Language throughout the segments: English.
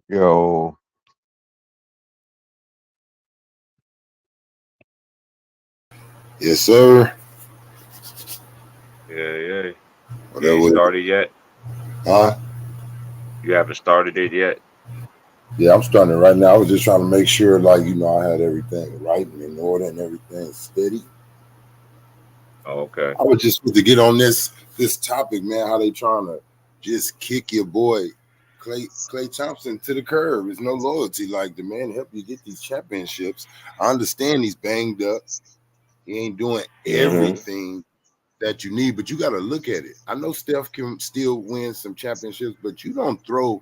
Yo, Yes, sir. Yeah, yeah. You Whatever. ain't started yet? Huh? You haven't started it yet? Yeah, I'm starting it right now. I was just trying to make sure, like, I had everything right and in order and everything steady. Oh, okay. I was just supposed to get on this topic, man. How they trying to just kick your boy Clay Thompson to the curb? There's no loyalty. Like the man help you get these championships. I understand he's banged up. He ain't doing Mm-hmm. everything that you need, but you got to look at it. I know Steph can still win some championships, but you don't throw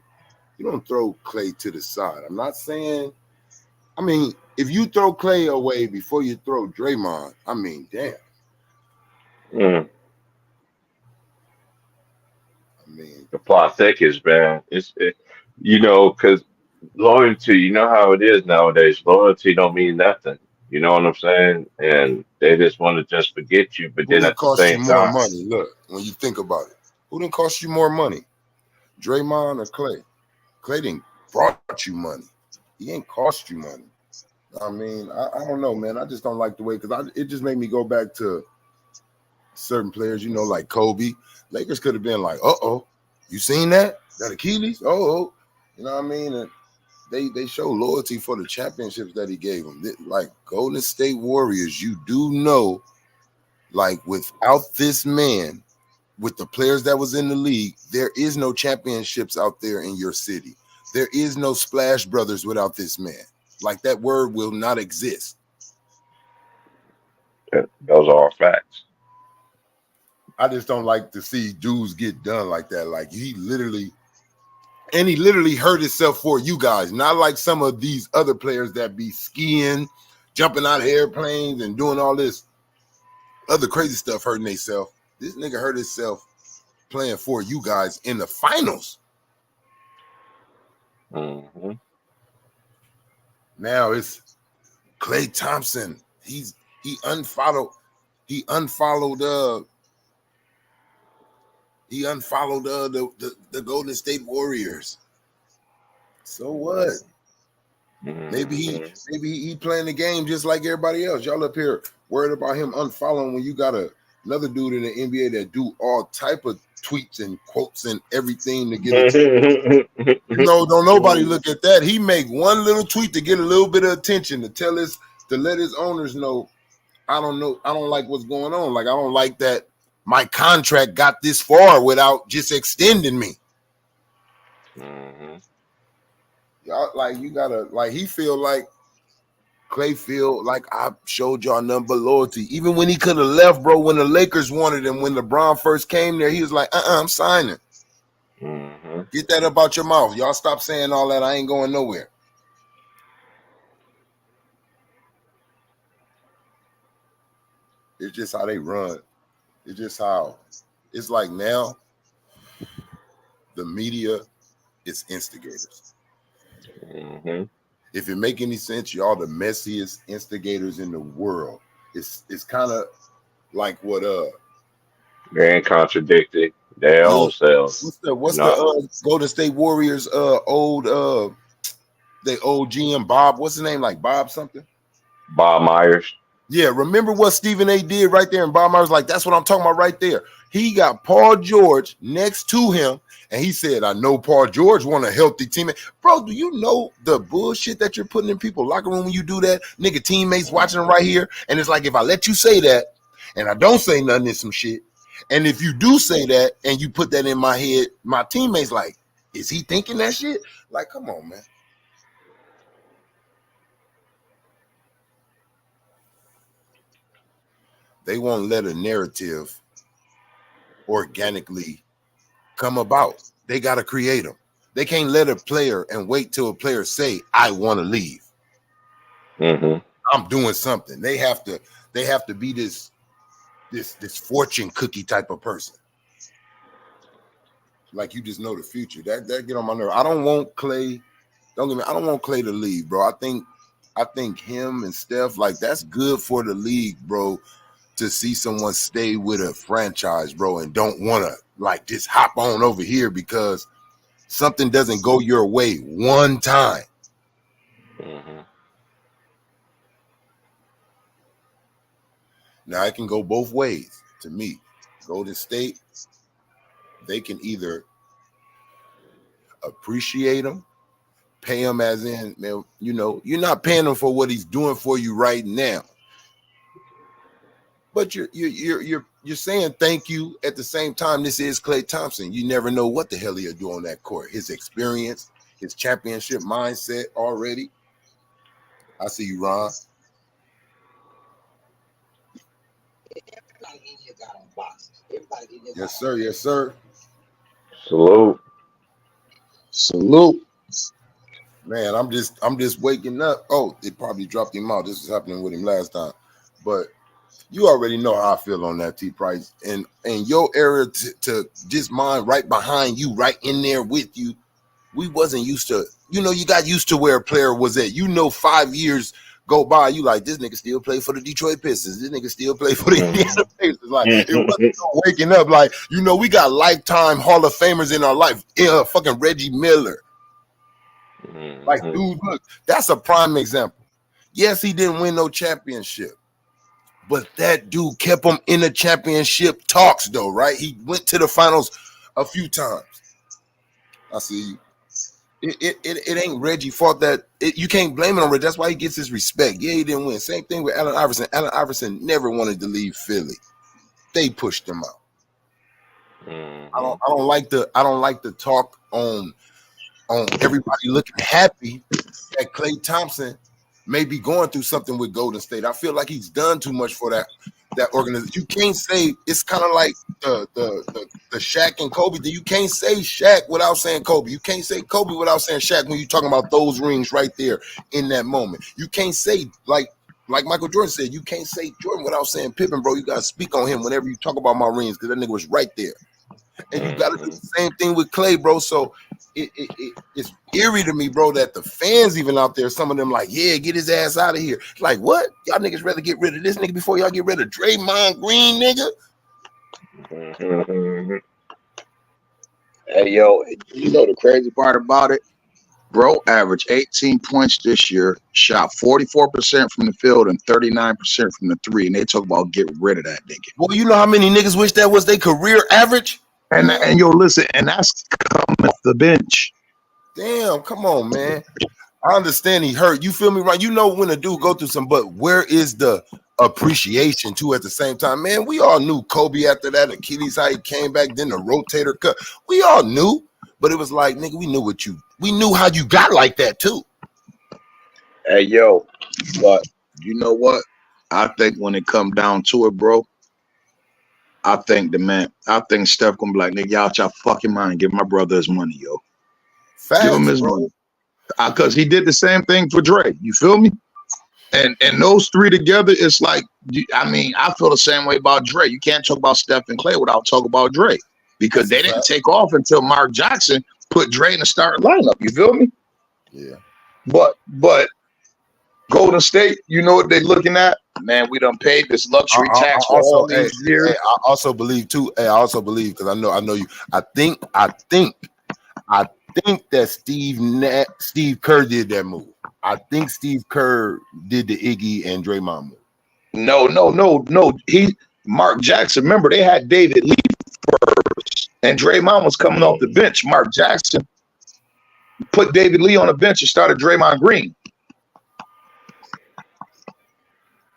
Clay to the side. I'm not saying. I mean, if you throw Clay away before you throw Draymond, I mean, damn. Mm. I mean, The plot thickens, man. Because loyalty, you know how it is nowadays. Loyalty don't mean nothing. You know what I'm saying? And they just want to just forget you. But who then didn't at the cost you same more time, money? Look, when you think about it, who didn't cost you more money, Draymond or Clay? Clay didn't brought you money. He ain't cost you money. I mean, I don't know, man. I just don't like the way because it just made me go back to certain players, like Kobe. Lakers could have been like, you seen that Achilles? You know what I mean? And they show loyalty for the championships that he gave them. Like Golden State Warriors, you do know, like without this man, with the players that was in the league, there is no championships out there in your city. There is no Splash Brothers without this man. Like that word will not exist. those are all facts. I just don't like to see dudes get done like that. Like he literally hurt himself for you guys, not like some of these other players that be skiing, jumping out of airplanes, and doing all this other crazy stuff, hurting themselves. This nigga hurt himself playing for you guys in the finals. Mm-hmm. Now it's Clay Thompson. He unfollowed. He unfollowed. He unfollowed the Golden State Warriors. So what? Maybe he Mm-hmm. maybe he playing the game just like everybody else. Y'all up here worried about him unfollowing when you got another dude in the NBA that do all type of tweets and quotes and everything to get attention. Don't nobody look at that. He make one little tweet to get a little bit of attention to let his owners know. I don't know. I don't like what's going on. Like I don't like that my contract got this far without just extending me. Mm-hmm. Y'all like you gotta like he feel like Clay feel like I showed y'all nothing but loyalty. Even when he could have left, bro, when the Lakers wanted him, when LeBron first came there, he was like, I'm signing. Mm-hmm. Get that up out your mouth. Y'all stop saying all that. I ain't going nowhere. It's just how they run. It's just how it's like now the media is instigators. Mm-hmm. If it make any sense, y'all the messiest instigators in the world. It's kind of like what They ain't contradicting their look, own selves. what's the No, Golden State Warriors old they old GM Bob, what's his name? Like Bob something? Bob Myers. Yeah, remember what Stephen A did right there? And Bob Myers like, that's what I'm talking about right there. He got Paul George next to him, and he said, I know Paul George want a healthy teammate. Bro, do you know the bullshit that you're putting in people's locker room when you do that? Nigga, teammates watching them right here. And it's like, if I let you say that, and I don't say nothing in some shit, and if you do say that, and you put that in my head, my teammates like, is he thinking that shit? Like, come on, man. They won't let a narrative organically come about. They got to create them. They can't let a player and wait till a player say, I want to leave. Mm-hmm. I'm doing something. They have to be this fortune cookie type of person. Like you just know the future. That get on my nerve. I don't want Clay. Don't get me. I don't want Clay to leave, bro. I think him and Steph, like that's good for the league, bro. To see someone stay with a franchise, bro, and don't want to like just hop on over here because something doesn't go your way one time. Mhm. Now it can go both ways to me. Golden State, they can either appreciate him, pay him as in, man, you know, you're not paying him for what he's doing for you right now. But you're saying thank you at the same time. This is Klay Thompson. You never know what the hell he'll do on that court. His experience, his championship mindset already. I see you, Ron. Yes, sir. Yes, sir. Salute. Salute. Man, I'm just waking up. Oh, they probably dropped him out. This was happening with him last time. But you already know how I feel on that, T Price. And your area to just mine right behind you, right in there with you. We wasn't used to, you know, you got used to where a player was at. You know, 5 years go by, you like, this nigga still play for the Detroit Pistons. This nigga still play for the Indiana Pacers. Like, it wasn't no waking up. Like, you know, we got lifetime Hall of Famers in our life. Fucking Reggie Miller. Like, dude, look, that's a prime example. Yes, he didn't win no championship, but that dude kept him in the championship talks, though, right? He went to the finals a few times. I see you. It ain't Reggie's fault that you can't blame it on Reggie. That's why he gets his respect. Yeah, he didn't win. Same thing with Allen Iverson. Allen Iverson never wanted to leave Philly. They pushed him out. I don't like the talk on everybody looking happy that Klay Thompson may be going through something with Golden State. I feel like he's done too much for that organization. You can't say it's kind of like the Shaq and Kobe. You can't say Shaq without saying Kobe. You can't say Kobe without saying Shaq when you're talking about those rings right there in that moment. You can't say like Michael Jordan said, you can't say Jordan without saying Pippen, bro. You gotta speak on him whenever you talk about my rings because that nigga was right there. And you got to do the same thing with Klay, bro. So it's eerie to me, bro, that the fans even out there, some of them like, yeah, get his ass out of here. Like, what? Y'all niggas rather get rid of this nigga before y'all get rid of Draymond Green, nigga? Hey, yo, you know the crazy part about it? Bro averaged 18 points this year, shot 44% from the field and 39% from the three, and they talk about get rid of that nigga. Well, you know how many niggas wish that was their career average? And yo, listen, and that's coming off the bench. Damn, come on, man. I understand he hurt. You feel me, right? You know when a dude go through some, but where is the appreciation too at the same time? Man, we all knew Kobe after that, Achilles, how he came back, then the rotator cut. We all knew, but it was like, nigga, we knew how you got like that too. Hey, yo, but you know what? I think when it come down to it, bro, I think Steph gonna be like, nigga, y'all out your fucking mind. Give my brother his money, yo. Facts, give him his bro. money. Because he did the same thing for Dre. You feel me? And those three together, it's like, I mean, I feel the same way about Dre. You can't talk about Steph and Klay without talking about Dre. Because they didn't take off until Mark Jackson put Dre in the starting lineup. You feel me? Yeah. But Golden State, you know what they're looking at? Man, we done paid this luxury tax for all these years. Hey, I also believe too. Hey, I also believe because I know you. I think that Steve Kerr did that move. I think Steve Kerr did the Iggy and Draymond move. No. Mark Jackson. Remember, they had David Lee first, and Draymond was coming off the bench. Mark Jackson put David Lee on the bench and started Draymond Green.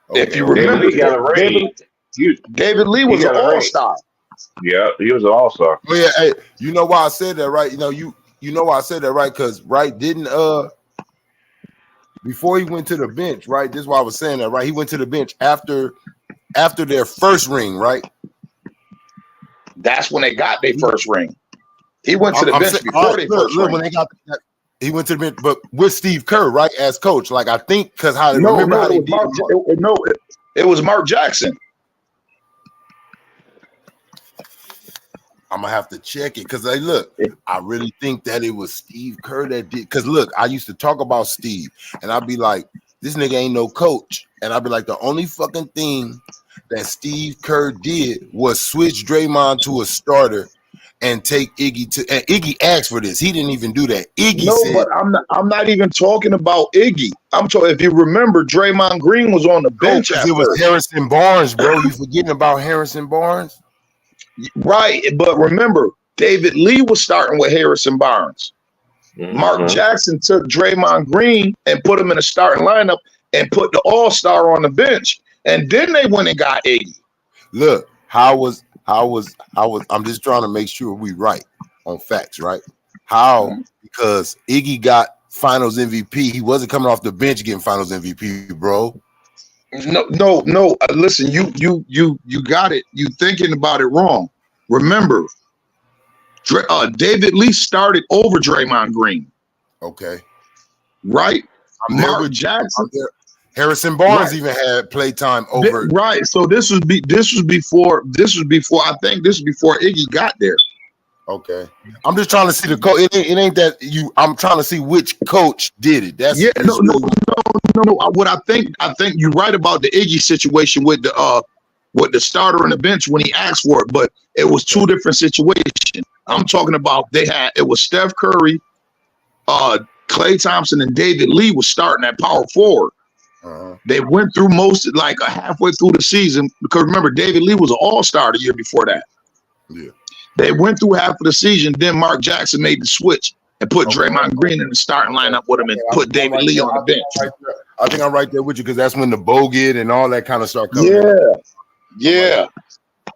Okay. If you remember, David Lee was an all-star. Yeah, he was an all-star. Oh yeah, hey, you know why I said that, right? You know why I said that, right? Because didn't before he went to the bench, right? This is why I was saying that, right? He went to the bench after their first ring, right? That's when they got their first ring. He went to the bench before their first ring. When they got he went to the bench, but with Steve Kerr, right, as coach. Like I think because how it was Mark Jackson. I'm gonna have to check it because I really think that it was Steve Kerr that did. Because look, I used to talk about Steve, and I'd be like, "This nigga ain't no coach," and I'd be like, "The only fucking thing that Steve Kerr did was switch Draymond to a starter and take Iggy to. And Iggy asked for this. He didn't even do that. Iggy No, said, but I'm not even talking about Iggy. I'm talking. If you remember, Draymond Green was on the bench "Oh, at it was first. Harrison Barnes, bro. You forgetting about Harrison Barnes?" Right, but remember, David Lee was starting with Harrison Barnes. Mark Mhm. Jackson took Draymond Green and put him in a starting lineup and put the All-Star on the bench. And then they went and got Iggy. Look, how was I'm just trying to make sure we right on facts, right? How? Because Iggy got Finals MVP. He wasn't coming off the bench getting Finals MVP, bro. No. Listen, you got it. You thinking about it wrong. Remember, David Lee started over Draymond Green, Okay. right? I'm there Mark with you. Jackson. I'm there. Harrison Barnes Right. even had playtime over. Right. So this was before I think this was before Iggy got there. Okay. I'm just trying to see the coach. It ain't that you. I'm trying to see which coach did it. That's No. What I think you're right about the Iggy situation with the starter on the bench when he asked for it, but it was two different situations. I'm talking about it was Steph Curry, Klay Thompson, and David Lee was starting at power forward. Uh-huh. They went through halfway through the season, because remember, David Lee was an all-star the year before that. Yeah. They went through half of the season, then Mark Jackson made the switch and put Draymond Green in the starting lineup with him and put David Lee on the bench. I think I'm right there with you, because that's when the Bogut and all that kind of stuff coming. Yeah.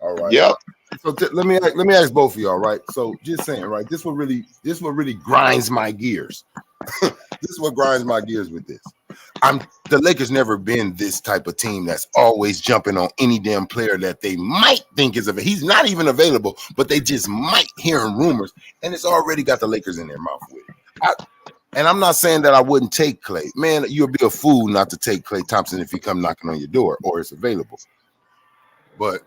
All right. Yep. So let me ask both of y'all, right? So just saying, right? This what really grinds my gears. This is what grinds my gears with this. The Lakers never been this type of team that's always jumping on any damn player that they might think is available. He's not even available, but they just might hearing rumors, and it's already got the Lakers in their mouth with it. And I'm not saying that I wouldn't take Klay. Man, you'll be a fool not to take Klay Thompson if he come knocking on your door or it's available. But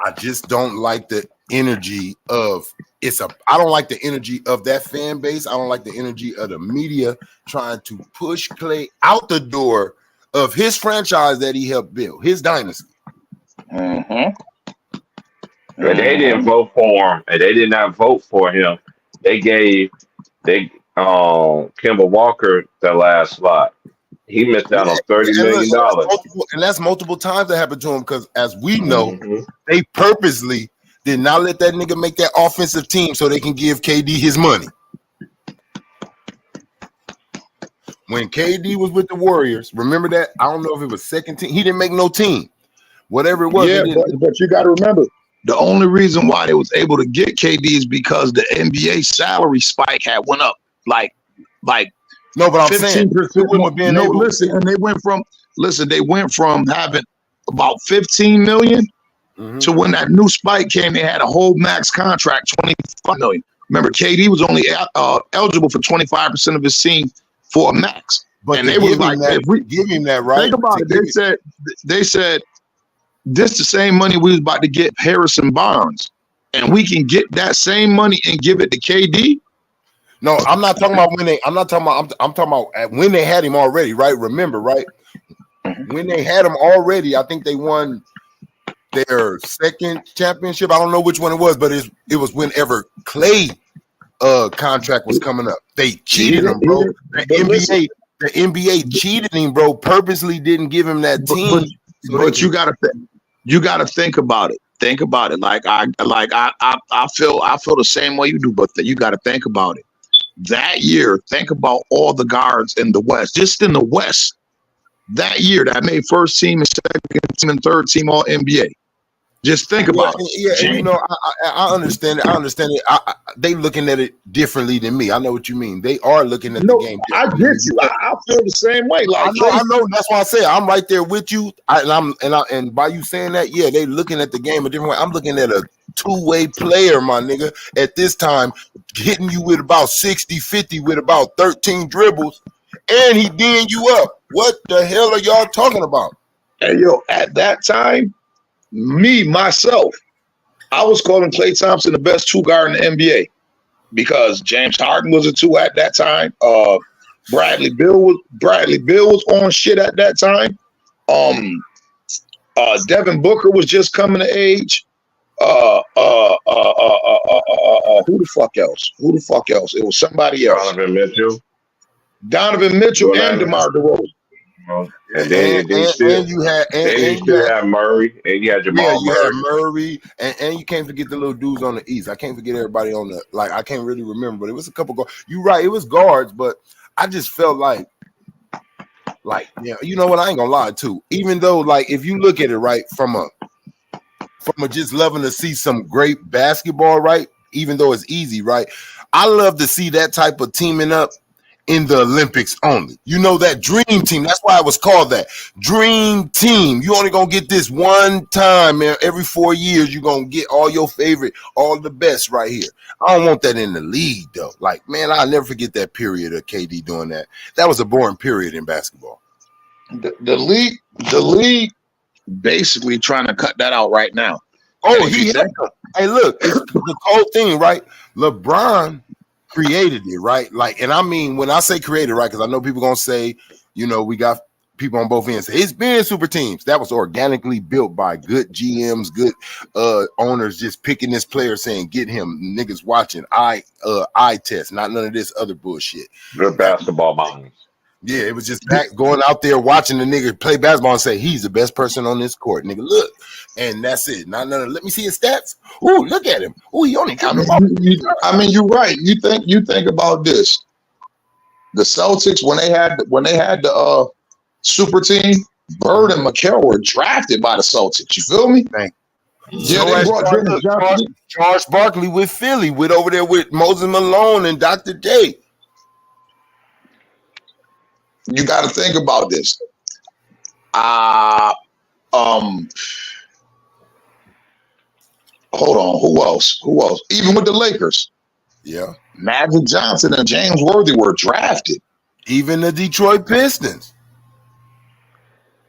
I just don't like the energy of I don't like the energy of that fan base. I don't like the energy of the media trying to push Klay out the door of his franchise that he helped build, his dynasty. Mm-hmm. But they didn't vote for him, and they did not vote for him. They gave Kemba Walker the last slot. He missed out on $30 million. And that's multiple times that happened to him, because as we know, they purposely did not let that nigga make that offensive team so they can give KD his money. When KD was with the Warriors, remember that? I don't know if it was second team. He didn't make no team. Whatever it was. Yeah, but you got to remember, the only reason why they was able to get KD is because the NBA salary spike had went up like no, but I'm saying listen, and they went from having about 15 million to when that new spike came, they had a whole max contract, 25 million. Remember, KD was only eligible for 25% of his team for a max. But and they was like, if we give him that, right? Think about it. They said this the same money we was about to get Harrison Barnes, and we can get that same money and give it to KD. No, I'm not talking about I'm talking about when they had him already, right? Remember, right? When they had him already, I think they won their second championship. I don't know which one it was, but it was whenever Klay contract was coming up. They cheated him, bro. The NBA cheated him, bro. Purposely didn't give him that team. But you gotta think about it. Think about it. I feel the same way you do, but you gotta think about it. That year, think about all the guards in the West, just in the West. That year, that made first team and second team and third team all NBA. Just think about it. Yeah, and I understand it. I understand it. They looking at it differently than me. I know what you mean. They are looking at the game differently. I get you. I feel the same way. Like I know. That's why I say I'm right there with you. And by you saying that, yeah, they looking at the game a different way. I'm looking at a two-way player, my nigga, at this time, hitting you with about 60-50 with about 13 dribbles, and he D'ing you up. What the hell are y'all talking about? Hey, yo, at that time, myself, I was calling Klay Thompson the best two guard in the NBA because James Harden was a two at that time. Bradley Beal was on shit at that time. Devin Booker was just coming to age. Who the fuck else? Who the fuck else? It was somebody else. Donovan Mitchell. Donovan Mitchell and Orlando. DeMar DeRozan. And then you had Murray, and you had Jamal you Murray. had Murray, and you can't forget the little dudes on the East. I can't forget everybody on the I can't really remember, but it was a couple guards. You're right, it was guards, but I just felt like yeah, you know what? I ain't gonna lie too. Even though, like, if you look at it right from a just loving to see some great basketball, right? Even though it's easy, right? I love to see that type of teaming up in the Olympics only. You know, that dream team. That's why it was called that. Dream team. You only gonna get this one time, man. Every 4 years, you're gonna get all your favorite, all the best right here. I don't want that in the league, though. Like, man, I'll never forget that period of KD doing that. That was a boring period in basketball. The league basically trying to cut that out right now. Oh, hey, look, it's the whole thing, right? LeBron created it, right? Like, and I mean, when I say created, right, because I know people gonna say, you know, we got people on both ends. It's been super teams that was organically built by good GMs, good owners, just picking this player, saying get him. Niggas watching eye test, not none of this other bullshit. Good basketball minds. Yeah, it was just going out there watching the nigga play basketball and say he's the best person on this court. Nigga, look, and that's it. Not none of, let me see his stats. Ooh, look at him. Ooh, he only. I mean, you're right. You think about this. The Celtics when they had the super team, Bird and McHale were drafted by the Celtics. You feel me? Thank Yeah, they brought Charles Barkley with Philly, with over there with Moses Malone and Dr. J. You got to think about this. Hold on. Who else? Even with the Lakers. Yeah. Magic Johnson and James Worthy were drafted. Even the Detroit Pistons.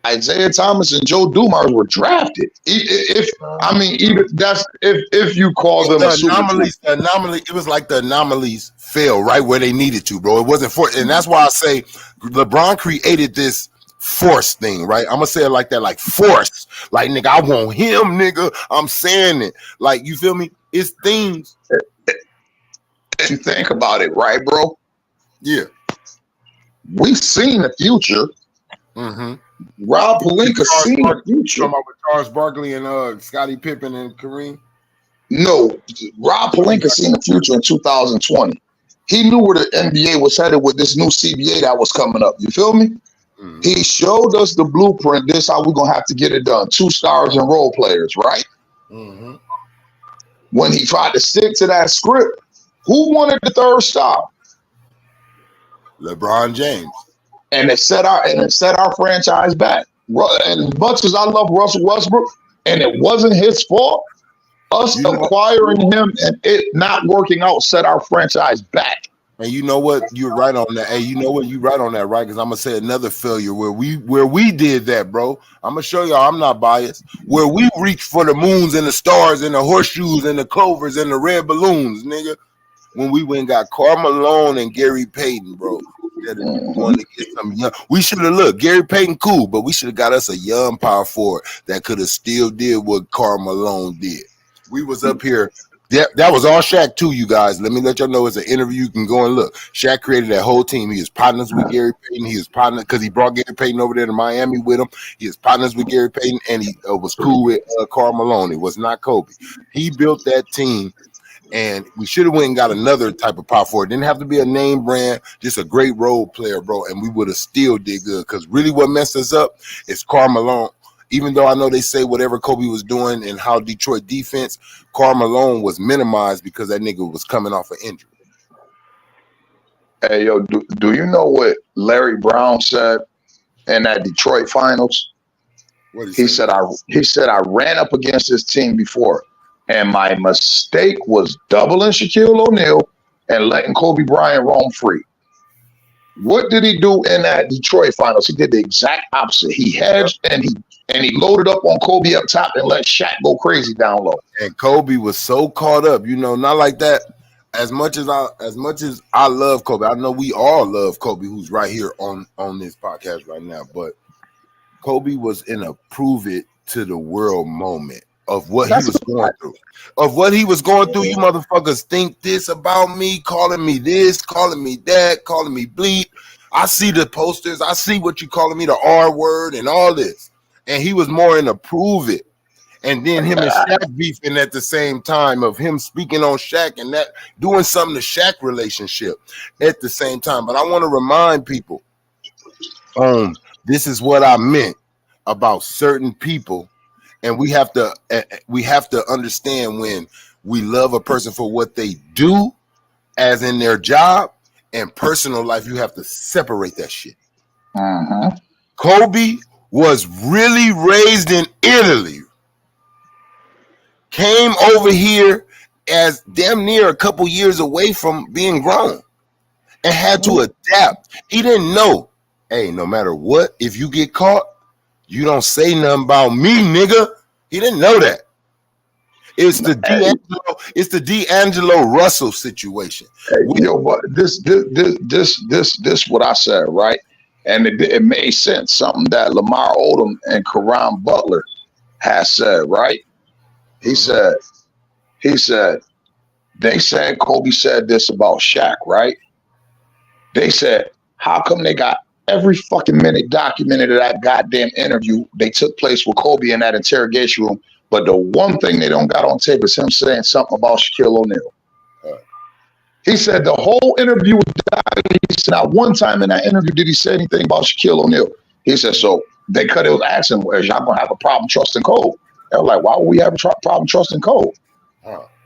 Isaiah Thomas and Joe Dumars were drafted. If you call them the anomaly, it was like the anomalies fell right where they needed to, bro. It wasn't for, and that's why I say LeBron created this force thing, right? I'm gonna say it like that, like force, like nigga, I want him, nigga. I'm saying it, like, you feel me? It's things. If you think about it, right, bro? Yeah, we've seen the future. Mm-hmm. Rob Pelinka seen the future. Talking about with Charles Barkley and Scottie Pippen and Kareem. No, Rob Pelinka seen the future in 2020. He knew where the NBA was headed with this new CBA that was coming up. You feel me? Mm-hmm. He showed us the blueprint. This how we're gonna have to get it done. 2 stars and role players, right? Mm-hmm. When he tried to stick to that script, who wanted the 3rd star? LeBron James. And it set our franchise back. And as much as I love Russell Westbrook, and it wasn't his fault, us acquiring him and it not working out set our franchise back. And you know what? You're right on that. Hey, you know what? You're right on that, right? Because I'm gonna say another failure where we did that, bro. I'm gonna show y'all I'm not biased. Where we reached for the moons and the stars and the horseshoes and the clovers and the red balloons, nigga. When we went and got Karl Malone and Gary Payton, bro. To get some young. We should have looked. Gary Payton, cool, but we should have got us a young power forward that could have still did what Karl Malone did. We was up here. That was all Shaq too, you guys. Let me let y'all know it's an interview. You can go and look. Shaq created that whole team. He was partners with Gary Payton. He was partner because he brought Gary Payton over there to Miami with him. He was partners with Gary Payton, and he was cool with Karl Malone. It was not Kobe. He built that team. And we should have went and got another type of power forward. Didn't have to be a name brand, just a great role player, bro. And we would have still did good. Because really what messed us up is Karl Malone. Even though I know they say whatever Kobe was doing and how Detroit defense, Karl Malone was minimized because that nigga was coming off an injury. Hey, yo, do you know what Larry Brown said in that Detroit finals? He said I ran up against this team before. And my mistake was doubling Shaquille O'Neal and letting Kobe Bryant roam free. What did he do in that Detroit finals? He did the exact opposite. He hedged and he loaded up on Kobe up top and let Shaq go crazy down low. And Kobe was so caught up, you know, not like that. As much as I love Kobe, I know we all love Kobe, who's right here on this podcast right now. But Kobe was in a prove it to the world moment of what he was going through. Of what he was going through, you motherfuckers think this about me, calling me this, calling me that, calling me bleep. I see the posters. I see what you calling me, the R word and all this. And he was more in to prove it. And then him and Shaq beefing at the same time of him speaking on Shaq and that doing something to Shaq relationship at the same time. But I want to remind people, this is what I meant about certain people. And we have to understand when we love a person for what they do, as in their job, and personal life. You have to separate that shit. Kobe was really raised in Italy, came over here as damn near a couple years away from being grown, and had to adapt. He didn't know, hey, no matter what, if you get caught, you don't say nothing about me, nigga. He didn't know that. It's the D'Angelo Russell situation. But this what I said, right? And it made sense. Something that Lamar Odom and Caron Butler has said, right? He said, they said Kobe said this about Shaq, right? They said, how come they got every fucking minute documented of that goddamn interview they took place with Kobe in that interrogation room, but the one thing they don't got on tape is him saying something about Shaquille O'Neal. He said the whole interview was documented. He said not one time in that interview did he say anything about Shaquille O'Neal. He said, so they cut it was asking, well, is y'all gonna have a problem trusting Kobe? They were like, why would we have a problem trusting Kobe?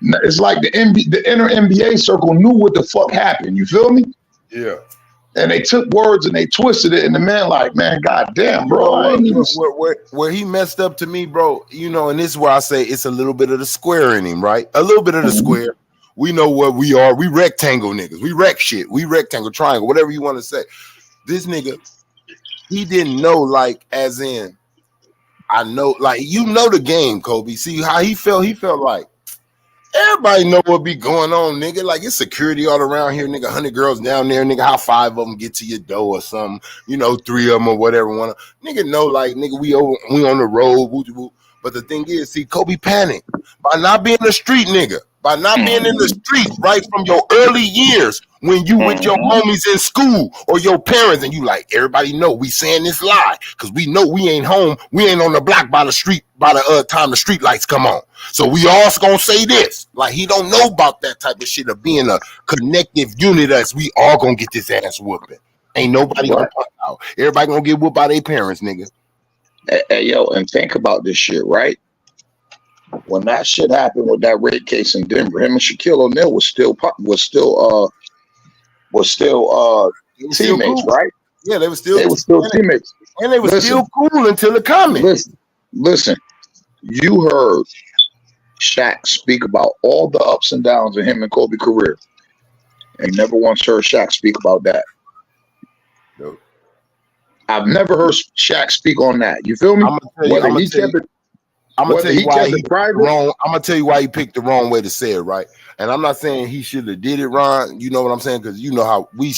It's like the inner NBA circle knew what the fuck happened. You feel me? Yeah. And they took words and they twisted it, and the man like, man, goddamn, bro. Where he messed up to me, bro, you know, and this is where I say it's a little bit of the square in him, right? A little bit of the square. We know what we are. We rectangle niggas. We wreck shit. We rectangle, triangle, whatever you want to say. This nigga, he didn't know, like, as in, I know, like, you know the game, Kobe. See how he felt? He felt like, everybody know what be going on, nigga. Like, it's security all around here, nigga. 100 girls down there, nigga. How 5 of them get to your door or something? You know, 3 of them or whatever. Nigga know, like, nigga, we on the road. Woo, woo. But the thing is, see, Kobe panicked by not being a street nigga, by not being in the street right from your early years when you with your homies in school or your parents, and you like, everybody know we saying this lie because we know we ain't home, we ain't on the block by the street by the time the street lights come on. So we all gonna say this. Like, he don't know about that type of shit of being a connective unit as we all gonna get this ass whooping. Ain't nobody gonna pop out. Everybody gonna get whooped by their parents, nigga. Hey, yo, and think about this shit, right? When that shit happened with that rape case in Denver, him and Shaquille O'Neal was still teammates, cool. right? Yeah, they were still teammates. And they were still cool until the comment. Listen, you heard Shaq speak about all the ups and downs of him and Kobe career. And never once heard Shaq speak about that. Nope. I've never heard Shaq speak on that. You feel me? I'm gonna tell you why he picked the wrong way to say it, right? And I'm not saying he should have did it wrong. You know what I'm saying? Because you know how we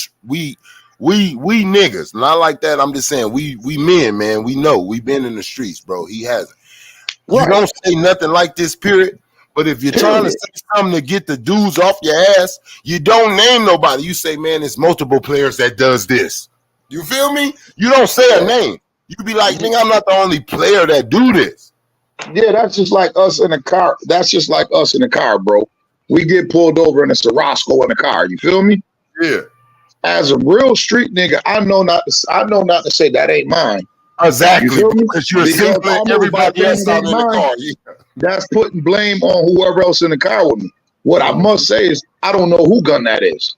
niggas, not like that. I'm just saying we men, man. We know we've been in the streets, bro. He hasn't. Right. You don't say nothing like this, period. But if you're trying to say something to get the dudes off your ass, you don't name nobody. You say, man, it's multiple players that does this. You feel me? You don't say a name. You be like, nigga, I'm not the only player that do this. Yeah, that's just like us in a car. That's just like us in a car, bro. We get pulled over and it's a Roscoe in the car. You feel me? Yeah. As a real street nigga, I know not to say that ain't mine. Exactly. Because you're simply everybody else out in the car. Yeah. That's putting blame on whoever else in the car with me. What I must say is I don't know who gun that is.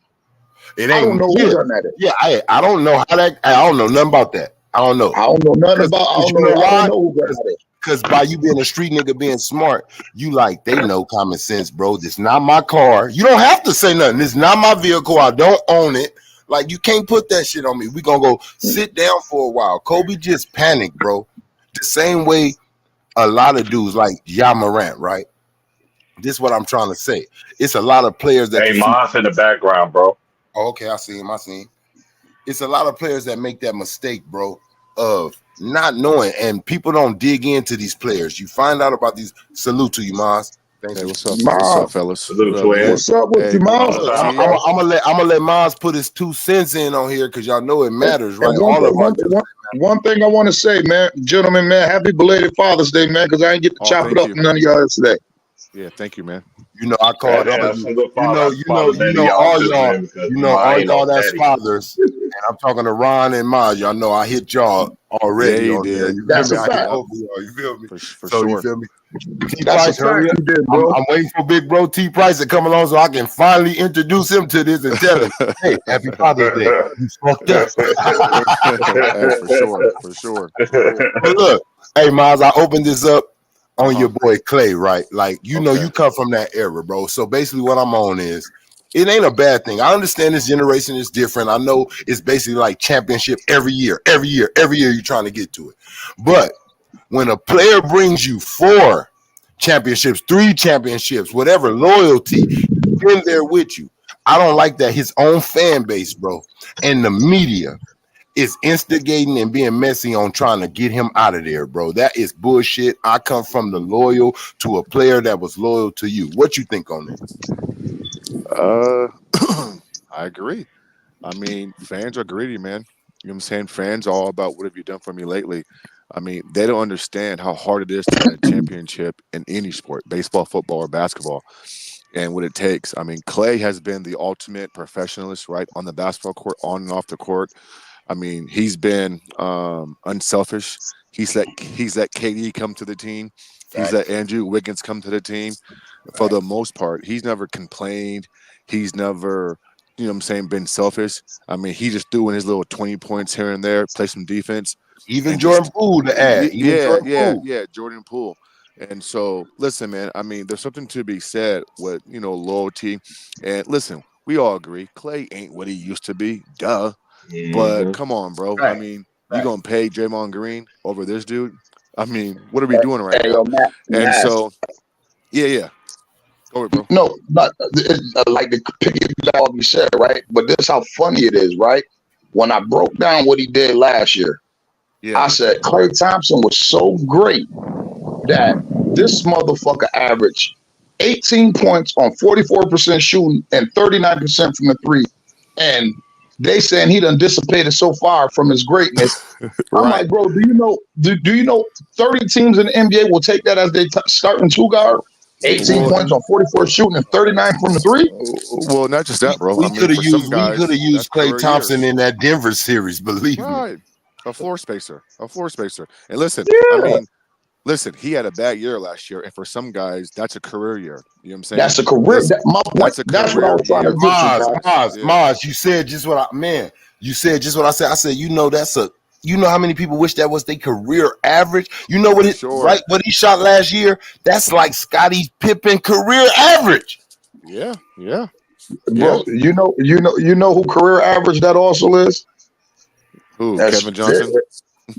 I don't know who gun that is. Yeah, I don't know how that. I don't know nothing about that. I don't know. I don't know nothing about. I don't know who gun that is. Because by you being a street nigga being smart, you like, they know common sense, bro. This not my car. You don't have to say nothing. This not my vehicle. I don't own it. Like, you can't put that shit on me. We gonna go sit down for a while. Kobe just panicked, bro. The same way a lot of dudes like Ja Morant, right? This is what I'm trying to say. It's a lot of players that. Hey, Moss in the background, bro. Oh, okay, I see him. It's a lot of players that make that mistake, bro, of not knowing, and people don't dig into these players. You find out about these. Salute to you, Maz. Thanks. Hey, what's up? Miles, What's up, fellas? Salute, What up, twin. man? what's up with Hey, you, Miles? what's What's up, up, T? bro? I'm gonna let Maz put his 2 cents in on here because y'all know it matters, right? And All of our one thing I want to say, man, gentlemen, man, happy belated Father's Day, man, because I ain't get to Oh, chop it thank up you. with none of y'all yesterday. Yeah, thank you, man. You know, I called all Yeah, you. salute You know, Father Day to y'all all too, y'all. man, because You know, I all ain't y'all no that's daddy. fathers. And I'm talking to Ron and Maz. Y'all know I hit y'all already Yeah, you on there. did. You feel That's me? a I hit fact. both of y'all. You feel me? For So you sure. feel me? T That's a Price, hurry fact. up. You did, bro. I'm waiting for Big Bro T Price to come along so I can finally introduce him to this and tell him, hey, happy Father's Day. You fucked up. Hey, for sure, for sure. But look, hey Miles, I opened this up on Uh-huh. your boy Clay, right? Like, you know, Okay. you come from that era, bro. So basically what I'm on is it ain't a bad thing. I understand this generation is different. I know it's basically like championship every year you're trying to get to it. But when a player brings you 4 championships, 3 championships, whatever, loyalty, been there with you. I don't like that his own fan base, bro, and the media is instigating and being messy on trying to get him out of there, bro. That is bullshit. I come from the loyal to a player that was loyal to you. What you think on I agree. I mean, fans are greedy, man. You know what I'm saying? Fans are all about what have you done for me lately. I mean, they don't understand how hard it is to win a championship in any sport, baseball, football, or basketball, and what it takes. I mean, Clay has been the ultimate professionalist, right, on the basketball court, on and off the court. I mean, he's been unselfish. He's let KD come to the team. He's that? let Andrew Wiggins come to the team. For the most part, he's never complained. He's never, you know what I'm saying, been selfish. I mean, he just threw in his little 20 points here and there, play some defense, Even and Jordan just Poole to add. Even yeah, Jordan yeah, Poole. yeah, Jordan Poole. And so, listen, man. I mean, there's something to be said with loyalty. And listen, we all agree Clay ain't what he used to be. Duh. But Mhm. come on, bro. I Right. mean, you Right. gonna pay Draymond Green over this dude? I mean, what are we doing right Hey, now? yo, Matt, And Matt. so, yeah. Go ahead, bro. No, not like the piggyback what you said, right? But this is how funny it is, right? When I broke down what he did last year, Yeah. I said Klay Thompson was so great that this motherfucker averaged 18 points on 44% shooting and 39% from the three. And they saying he done dissipated so far from his greatness. I'm Right. like, bro, do you know 30 teams in the NBA will take that as their starting 2 guard? 18 Well, points on 44 shooting and 39 from the three? well, not just that, bro. I We mean, could have for some used guys, that's Klay career Thompson years. in that Denver series, believe me. Right. A floor spacer. And listen, I Yeah. mean, listen, he had a bad year last year, and for some guys, that's a career year. You know what I'm saying? That's a career. Listen, My point. that's a That's what I career was trying to year. get to, man. Yeah. Maz, you said just what you said just what I said. I said, you know how many people wish that was their career average? You know For sure. what he shot last year? That's like Scottie Pippen career average. Yeah. Bro, you know who career average that also is? Who? That's Kevin very, Johnson?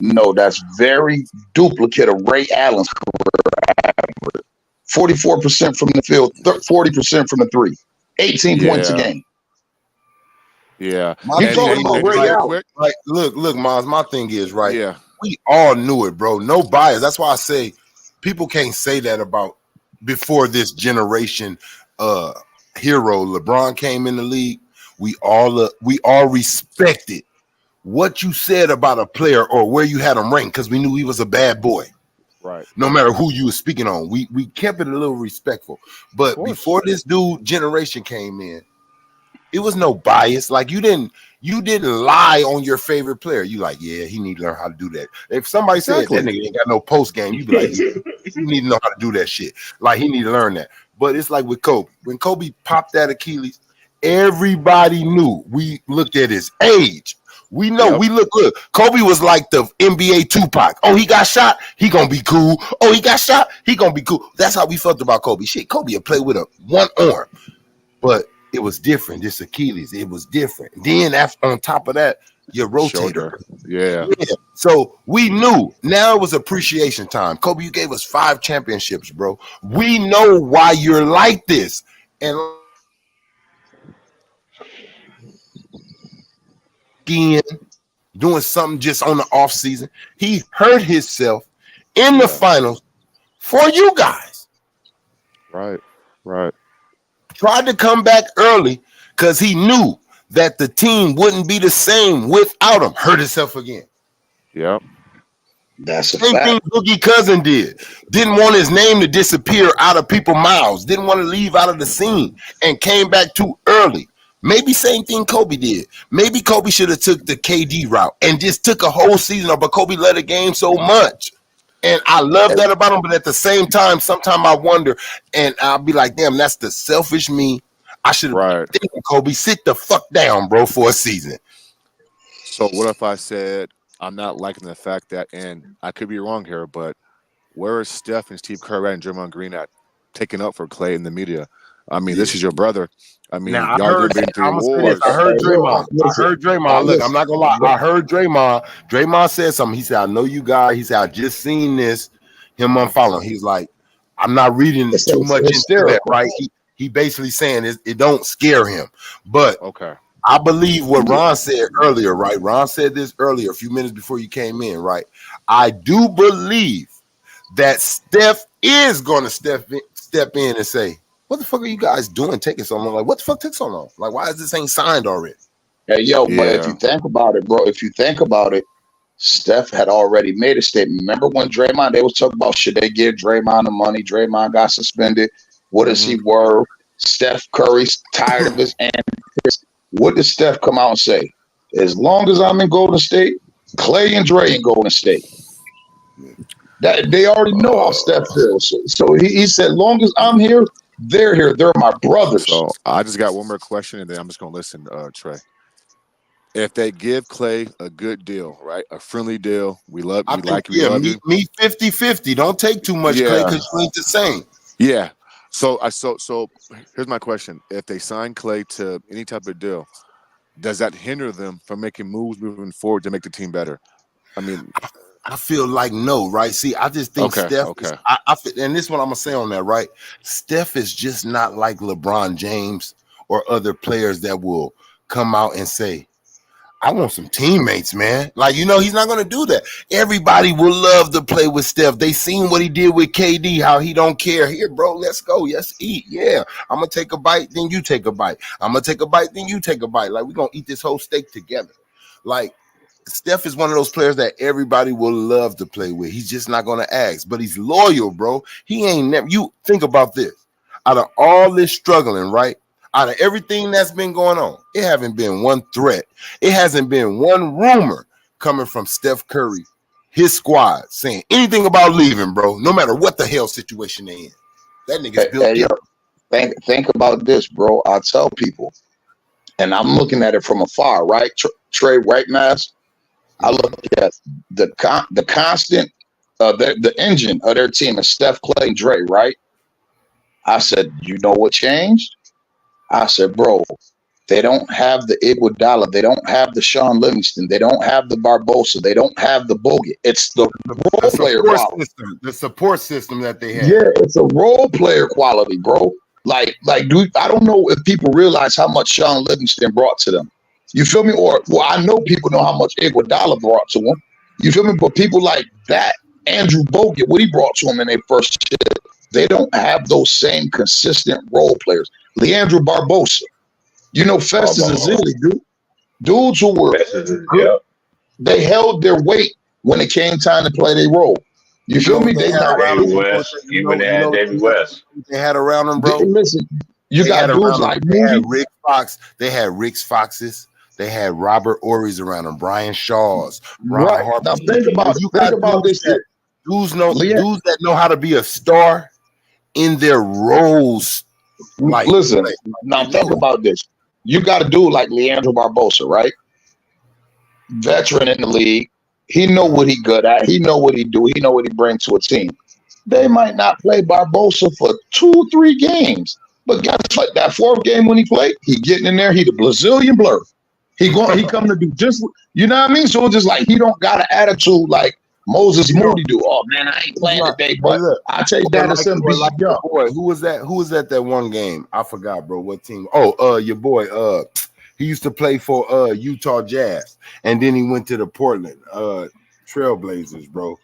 no, that's very duplicate of Ray Allen's 44% from the field, 40% from the three, 18 points a Yeah. game. Yeah. My You And thing talking and, about and is just Ray right, real Allen? quick. like look, Maz, my thing is right. Yeah. We all knew it, bro. No bias. That's why I say people can't say that about before this generation hero. LeBron came in the league. We all respected what you said about a player or where you had him ranked because we knew he was a bad boy. Right. No matter who you were speaking on, we kept it a little respectful. Of But course. before this dude generation came in, it was no bias. Like you didn't lie on your favorite player. You like, yeah, he need to learn how to do that. If somebody said that Exactly. nigga ain't got no post game, you be like, yeah, you need to know how to do that shit. Like he need to learn that. But it's like with Kobe. When Kobe popped that Achilles, everybody knew. We looked at his age. We know. Yep. We look. Kobe was like the NBA Tupac. Oh, he got shot. He gonna be cool. Oh, he got shot. He gonna be cool. That's how we felt about Kobe. Shit, Kobe would play with a one arm, but it was different. This Achilles, it was different. Then after, on top of that, your rotator. Shoulder. Yeah. Yeah. So we knew. Now it was appreciation time. Kobe, you gave us 5 championships, bro. We know why you're like this, and again, doing something just on the off season. He hurt himself in the finals for you guys. Right. Tried to come back early because he knew that the team wouldn't be the same without him. Hurt himself again. Yep. That's a Same fact. thing Boogie Cousin did. Didn't want his name to disappear out of people's mouths. Didn't want to leave out of the scene and came back too early. Maybe same thing Kobe did. Maybe Kobe should have took the KD route and just took a whole season off, but Kobe led the game so much. And I love that about him, but at the same time, sometimes I wonder, and I'll be like, damn, that's the selfish me. I should have thinking, Kobe, sit the fuck down, bro, for a season. So what if I said I'm not liking the fact that, and I could be wrong here, but where is Steph and Steve Kerr and Draymond Green at taking up for Clay in the media? I mean, this is your brother. I mean, Now, y'all have been through wars. I heard Draymond. Look, I'm not gonna lie. I heard Draymond. Draymond said something. He said, "I know you guys." He said, "I just seen this." Him unfollowing. He's like, "I'm not reading too much into that." Right? He basically saying it don't scare him. But okay, I believe what Ron said earlier. Right? Ron said this earlier, a few minutes before you came in. Right? I do believe that Steph is going to step in and say, what the fuck are you guys doing taking so long? Like, what the fuck took so long? Like, why is this ain't signed already? Hey, but if you think about it, bro, Steph had already made a statement. Remember when Draymond, they was talking about should they give Draymond the money? Draymond got suspended. What is he worth? Steph Curry's tired of his antics. What did Steph come out and say? As long as I'm in Golden State, Clay and Dre in Golden State. That they already know how Steph feels. So he said, long as I'm here, they're here. They're my brothers. So I just got one more question, and then I'm just gonna listen, Trey. If they give Clay a good deal, right, a friendly deal, we love you, me 50-50. Don't take too much, Clay, because you ain't the same. Yeah. So here's my question: if they sign Clay to any type of deal, does that hinder them from making moves moving forward to make the team better? I mean, I feel like no, right? See, I just think Steph. And this is what I'm gonna say on that, right? Steph is just not like LeBron James or other players that will come out and say, I want some teammates, man. Like, he's not going to do that. Everybody will love to play with Steph. They seen what he did with KD, how he don't care. Here, bro, let's go. Let's eat. Yeah, I'm going to take a bite, then you take a bite. I'm going to take a bite, then you take a bite. Like, we're going to eat this whole steak together. Like, Steph is one of those players that everybody will love to play with. He's just not going to ask, but he's loyal, bro. He ain't never. You think about this. Out of all this struggling, right? Out of everything that's been going on, it haven't been one threat. It hasn't been one rumor coming from Steph Curry, his squad, saying anything about leaving, bro, no matter what the hell situation they in. That nigga's built. Think about this, bro. I tell people, and I'm looking at it from afar, right? Trey White Mask. I look at the constant, the engine of their team is Steph, Clay, and Dre, right? I said, you know what changed? I said, bro, they don't have the Iguodala. They don't have the Sean Livingston. They don't have the Barbosa. They don't have the Bogut. It's the role player quality. The support system that they have. Yeah, it's a role player quality, bro. Like, dude, I don't know if people realize how much Sean Livingston brought to them. You feel me? Or, well, I know people know how much Iguodala brought to them. You feel me? But people like that, Andrew Bogut, what he brought to them in their first year, they don't have those same consistent role players. Leandro Barbosa, Festus Ezeli, dude. Dudes who were good, they held their weight when it came time to play their role. You feel me? They had David West. Even they had David West. They had around them, bro. Listen, you got dudes like they had Rick Fox. They had Rick's Foxes. They had Robert Ory's around them. Brian Shaw's. Right. Now think about this. Dudes that know how to be a star in their roles. Like, listen, now think about this. You got a dude like Leandro Barbosa, right? Veteran in the league. He know what he good at. He know what he do. He know what he brings to a team. They might not play Barbosa for 2-3 games, but guess what? That fourth game when he played, he getting in there. He the Brazilian blur. He come to do just, you know what I mean? So it's just like he don't got an attitude like Moses Moody do. Oh man, I ain't playing today, but I take that as something like boy. Who was that? Who was at that one game? I forgot, bro. What team? Oh, your boy. He used to play for Utah Jazz, and then he went to the Portland Trailblazers, bro.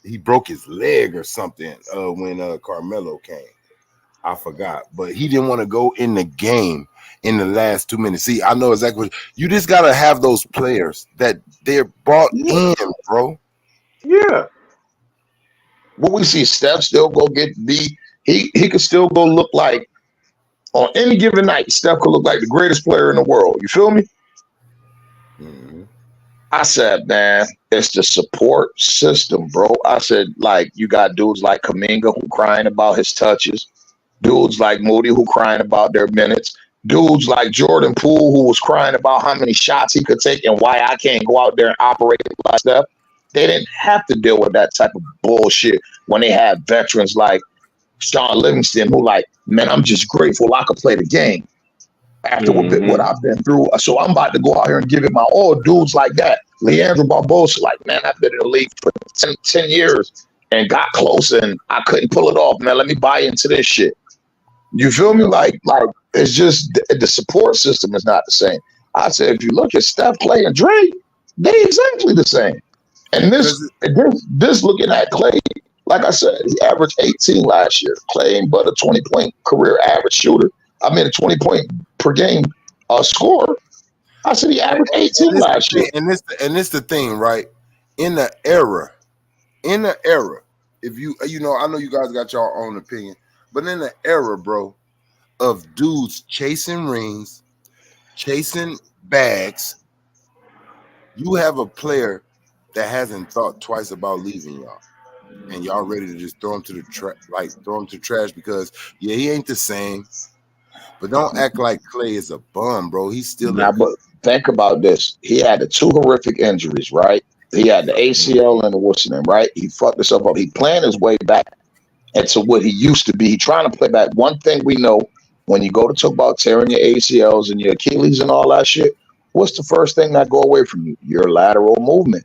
He broke his leg or something when Carmelo came. I forgot, but he didn't want to go in the game in the last 2 minutes. See, I know exactly what you just gotta have those players that they're brought in, bro. Yeah. What we see, Steph still go get beat. He could still go look like on any given night. Steph could look like the greatest player in the world. You feel me? Mm-hmm. I said, man, it's the support system, bro. I said, like, you got dudes like Kuminga who crying about his touches, dudes like Moody who crying about their minutes, dudes like Jordan Poole who was crying about how many shots he could take and why I can't go out there and operate like Steph. They didn't have to deal with that type of bullshit when they had veterans like Sean Livingston who like, man, I'm just grateful I could play the game after what I've been through. So I'm about to go out here and give it my all. Dudes like that. Leandro Barbosa, like, man, I've been in the league for 10 years and got close and I couldn't pull it off, man. Let me buy into this shit. You feel me? Like it's just the support system is not the same. I said, if you look at Steph, Clay, and Dre, they exactly the same. And this looking at Clay, like I said, he averaged 18 last year. Clay ain't but a 20-point career average shooter. I mean, a 20-point per game scorer. I said he averaged 18 last year. And this the thing, right? In the era, if you know, I know you guys got your own opinion, but in the era, bro, of dudes chasing rings, chasing bags, you have a player that hasn't thought twice about leaving y'all, and y'all ready to just throw him to the trash because he ain't the same. But don't act like Clay is a bum, bro. He's still. But think about this. He had the two horrific injuries, right? He had the ACL and the what's name, right? He fucked himself up. He planned his way back into what he used to be. He trying to play back. One thing we know when you go to talk about tearing your ACLs and your Achilles and all that shit, what's the first thing that go away from you? Your lateral movement.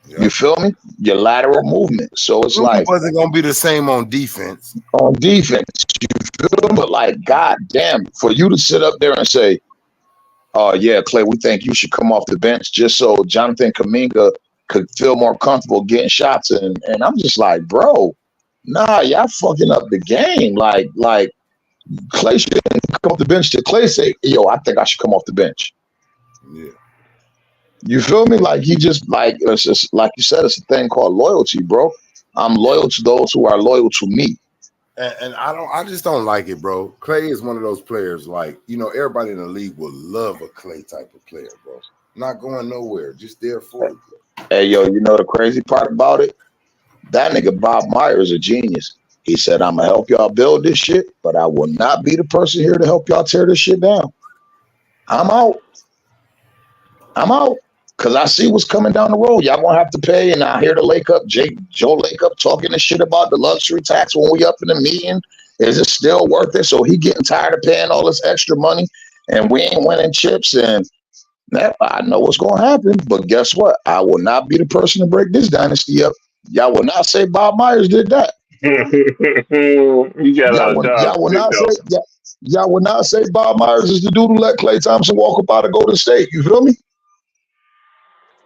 Yeah. You feel me? Your lateral movement. So it's like wasn't gonna be the same on defense. On defense, you feel me? But like, god damn, for you to sit up there and say, "Oh yeah, Clay, we think you should come off the bench just so Jonathan Kuminga could feel more comfortable getting shots," and I'm just like, bro, nah, y'all fucking up the game. Like Clay shouldn't come off the bench till Clay say, "Yo, I think I should come off the bench." Yeah. You feel me? Like he just like it's just like you said, it's a thing called loyalty, bro. I'm loyal to those who are loyal to me. And I just don't like it, bro. Clay is one of those players, like, you know, everybody in the league will love a Clay type of player, bro. Not going nowhere, just there for you. Hey, yo, you know the crazy part about it? That nigga Bob Myers is a genius. He said, I'm gonna help y'all build this shit, but I will not be the person here to help y'all tear this shit down. I'm out. Because I see what's coming down the road. Y'all gonna have to pay. And I hear the Joe Lake Up talking this shit about the luxury tax when we up in the meeting. Is it still worth it? So he getting tired of paying all this extra money and we ain't winning chips. And I know what's gonna happen. But guess what? I will not be the person to break this dynasty up. Y'all will not say Bob Myers did that. Y'all will not say Bob Myers is the dude who let Klay Thompson walk up out of Golden State. You feel me?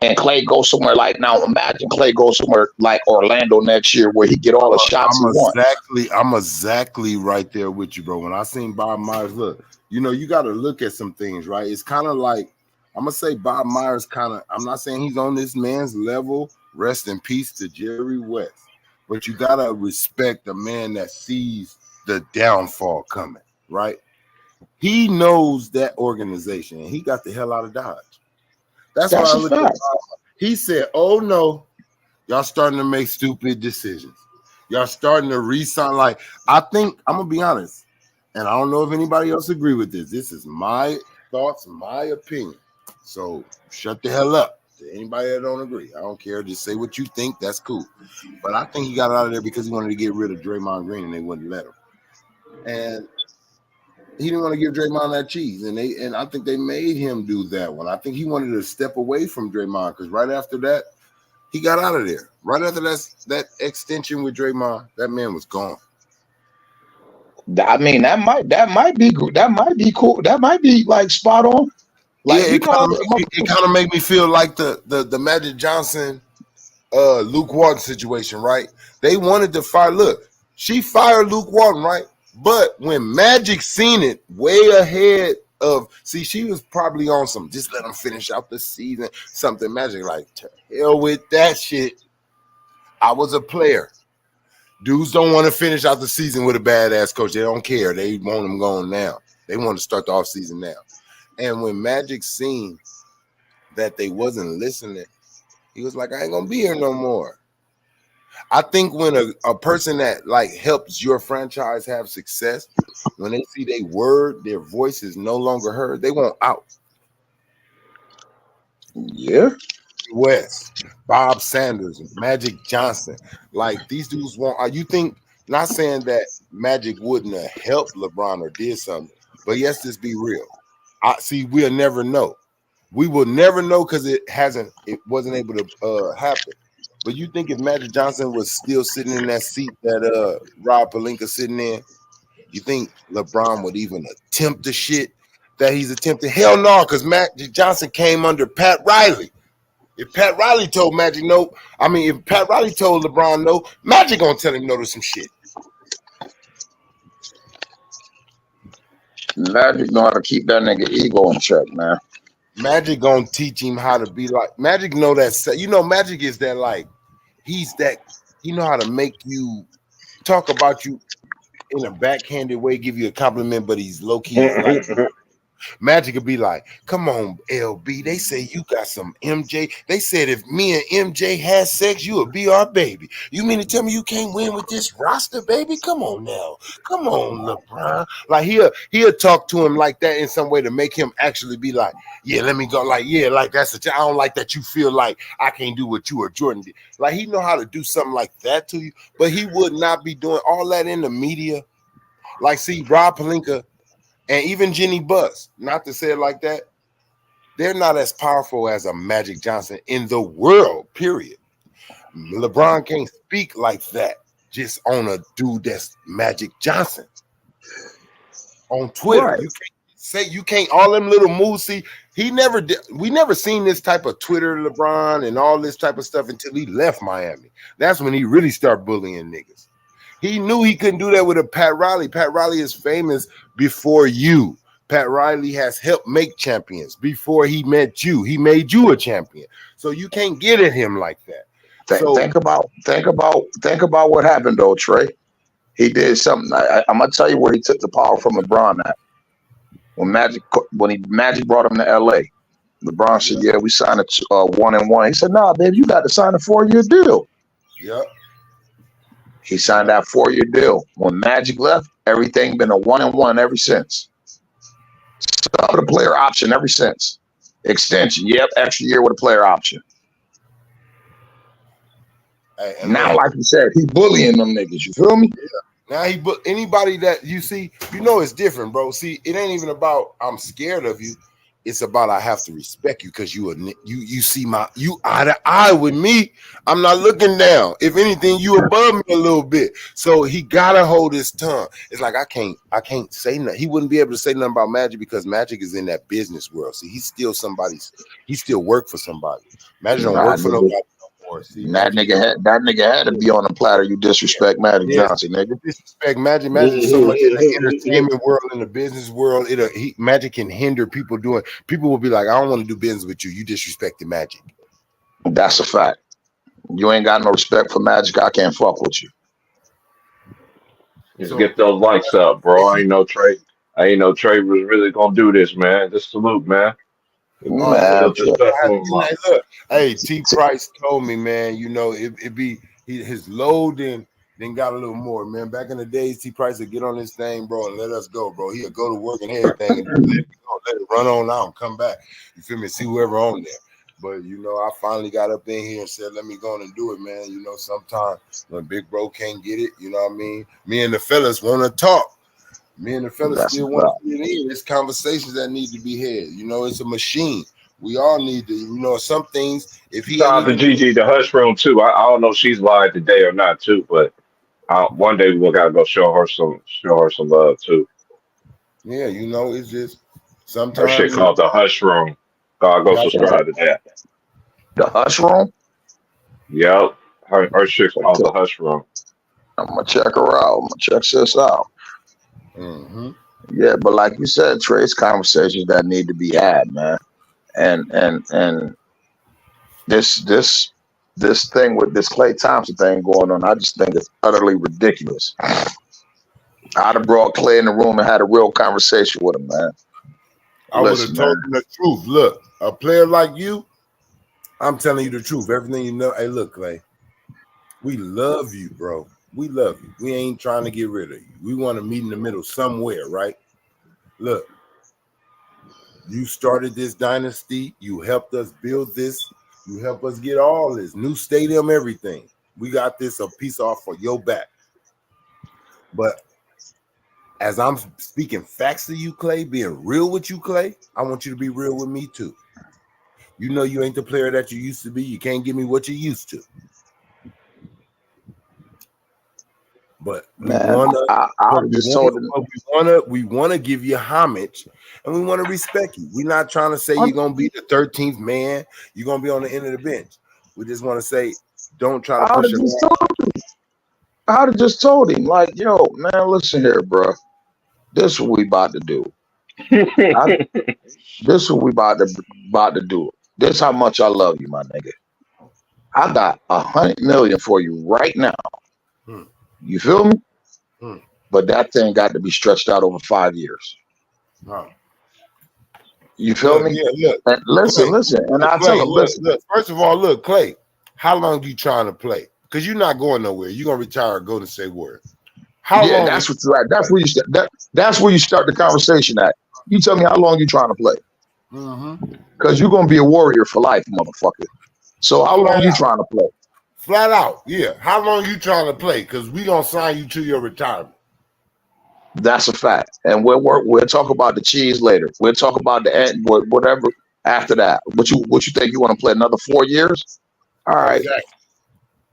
And Clay goes somewhere like, now imagine Clay goes somewhere like Orlando next year where he get all the shots he wants. I'm exactly right there with you, bro. When I seen Bob Myers, look, you know, you got to look at some things, right? It's kind of like, I'm going to say Bob Myers I'm not saying he's on this man's level. Rest in peace to Jerry West. But you got to respect the man that sees the downfall coming, right? He knows that organization and he got the hell out of Dodge. That's why I look at. He said, "Oh no, y'all starting to make stupid decisions. Y'all starting to re-sign." Like, I think I'm gonna be honest, and I don't know if anybody else agree with this. This is my thoughts, my opinion. So shut the hell up to anybody that don't agree. I don't care. Just say what you think. That's cool. But I think he got out of there because he wanted to get rid of Draymond Green, and they wouldn't let him. And he didn't want to give Draymond that cheese, and I think they made him do that one. I think he wanted to step away from Draymond because right after that, he got out of there. Right after that extension with Draymond, that man was gone. I mean, that might be cool. That might be like spot on. Yeah, Like, you know, it kind of made me feel like the Magic Johnson, Luke Walton situation, right? They wanted to fire. Look, she fired Luke Walton, right? But when Magic seen it way ahead of, see, she was probably on some just let them finish out the season. Something Magic like, to hell with that shit. I was a player. Dudes don't want to finish out the season with a badass coach. They don't care. They want them going now. They want to start the offseason now. And when Magic seen that they wasn't listening, he was like, I ain't gonna be here no more. I think when a person that like helps your franchise have success, when they see their voice is no longer heard, they want out. yeah. West, Bob Sanders, Magic Johnson, like these dudes want. You think? Not saying that Magic wouldn't have helped LeBron or did something, but yes, let's be real. We'll never know. We will never know because it wasn't able to happen. But you think if Magic Johnson was still sitting in that seat that Rob Pelinka sitting in, you think LeBron would even attempt the shit that he's attempting? Hell no, because Magic Johnson came under Pat Riley. If Pat Riley told Magic no, if Pat Riley told LeBron no, Magic gonna tell him no to some shit. Magic know how to keep that nigga ego in check, man. Magic gonna teach him how to be like Magic. Know that Magic is that like he's that he know how to make you talk about you in a backhanded way, give you a compliment, but he's low key. Like, Magic could be like, "Come on, LB. They say you got some MJ. They said if me and MJ had sex, you would be our baby. You mean to tell me you can't win with this roster, baby? Come on now, come on, LeBron." Like he'll talk to him like that in some way to make him actually be like, "Yeah, let me go." Like, yeah, like I don't like that you feel like I can't do what you or Jordan did. Like he know how to do something like that to you, but he would not be doing all that in the media. Like, see, Rob Pelinka. And even Jenny Buss, not to say it like that, they're not as powerful as a Magic Johnson in the world, period. LeBron can't speak like that just on a dude that's Magic Johnson. On Twitter, right. You can't all them little moves. See, we never seen this type of Twitter LeBron and all this type of stuff until he left Miami. That's when he really started bullying niggas. He knew he couldn't do that with a Pat Riley. Pat Riley is famous before you. Pat Riley has helped make champions before he met you. He made you a champion. So you can't get at him like that. Think about what happened though, Trey. He did something. I'm gonna tell you where he took the power from LeBron at. When Magic brought him to LA, LeBron said, "Yeah, we signed a 1-1." He said, "Nah, baby, you got to sign a 4-year deal." Yep. He signed that 4-year deal. When Magic left, everything been a 1-1 ever since. Some of the player option ever since. Extension, yep, extra year with a player option. Hey, now, like you said, he bullying them niggas. You feel me? Yeah. Now anybody that you see, it's different, bro. See, it ain't even about I'm scared of you. It's about I have to respect you because you see you eye to eye with me. I'm not looking down. If anything, you above me a little bit. So he gotta hold his tongue. It's like I can't say nothing. He wouldn't be able to say nothing about Magic because Magic is in that business world. See, he still work for somebody. Magic don't work for nobody. See, that nigga had to be on the platter. You disrespect Magic Johnson, nigga. Disrespect Magic. Magic so much in the entertainment world, in the business world. Magic can hinder people doing. People will be like, I don't want to do business with you. You disrespected Magic. That's a fact. You ain't got no respect for Magic. I can't fuck with you. Just get those likes up, bro. I ain't know Trey was really gonna do this, man. Just salute, man. Hey, T Price told me, man, his load then got a little more, man. Back in the days, T Price would get on this thing, bro, and let us go, bro. He'd go to work and everything and let it run on out and come back. You feel me? See whoever on there. But I finally got up in here and said, let me go on and do it, man. Sometimes when big bro can't get it, you know what I mean? Me and the fellas want to talk. Me and the fellas still want to get in. There's conversations that need to be had. It's a machine. We all need to, some things. If he shout out to Gigi, the Hush Room too. I don't know if she's live today or not too, but one day we gotta go show her some love too. Yeah, it's just Her shit Sometimes called the Hush Room. Gotta go that's right. subscribe to that. The Hush Room. Yep. Her shit's called the Okay. Hush Room. I'm gonna check her out. I'm gonna check this out. Mm-hmm. Yeah, but like you said, Trey, it's conversations that need to be had, man. And this thing with this Klay Thompson thing going on, I just think it's utterly ridiculous. I'd have brought Klay in the room and had a real conversation with him, man. I would have Listen, told man. him the truth. Look, a player like you, I'm telling you the truth. Everything you know. Hey, look, Klay, we love you, bro. We love you. We ain't trying to get rid of you. We want to meet in the middle somewhere, right? Look, you started this dynasty. You helped us build this. You helped us get all this new stadium, everything. We got this a piece off for your back. But as I'm speaking facts to you, Klay, being real with you, Klay, I want you to be real with me too. You know you ain't the player that you used to be. You can't give me what you used to. But we Man, wanna, I but we just wanna, told him. but we wanna give you homage, and we want to respect you. We're not trying to say you're gonna be the 13th man. You're gonna be on the end of the bench. We just want to say, don't try to I'd push have it. just told him. I'd have just told him, like, yo, man, listen here, bro. This is what we about to do. This is what we about to do. This is how much I love you, my nigga. I got 100 million for you right now. Hmm. You feel me? Hmm. But that thing got to be stretched out over 5 years. Huh. You feel Look, me? yeah, look. And listen, and I tell Klay, him, listen. look. First of all, look, Klay, how long you trying to play? Because you're not going nowhere. You're gonna retire and go to say word. How Yeah, long? that's what you're at. That's where you start. That's where you start the conversation at. You tell me how long you trying to play, because you're gonna be a warrior for life, motherfucker. So how long you trying to play? Flat out, yeah. How long you trying to play? Because we gonna sign you to your retirement. That's a fact. And we'll talk about the cheese later. We'll talk about the end, whatever after that. What you think you want to play another 4 years? All right. Exactly.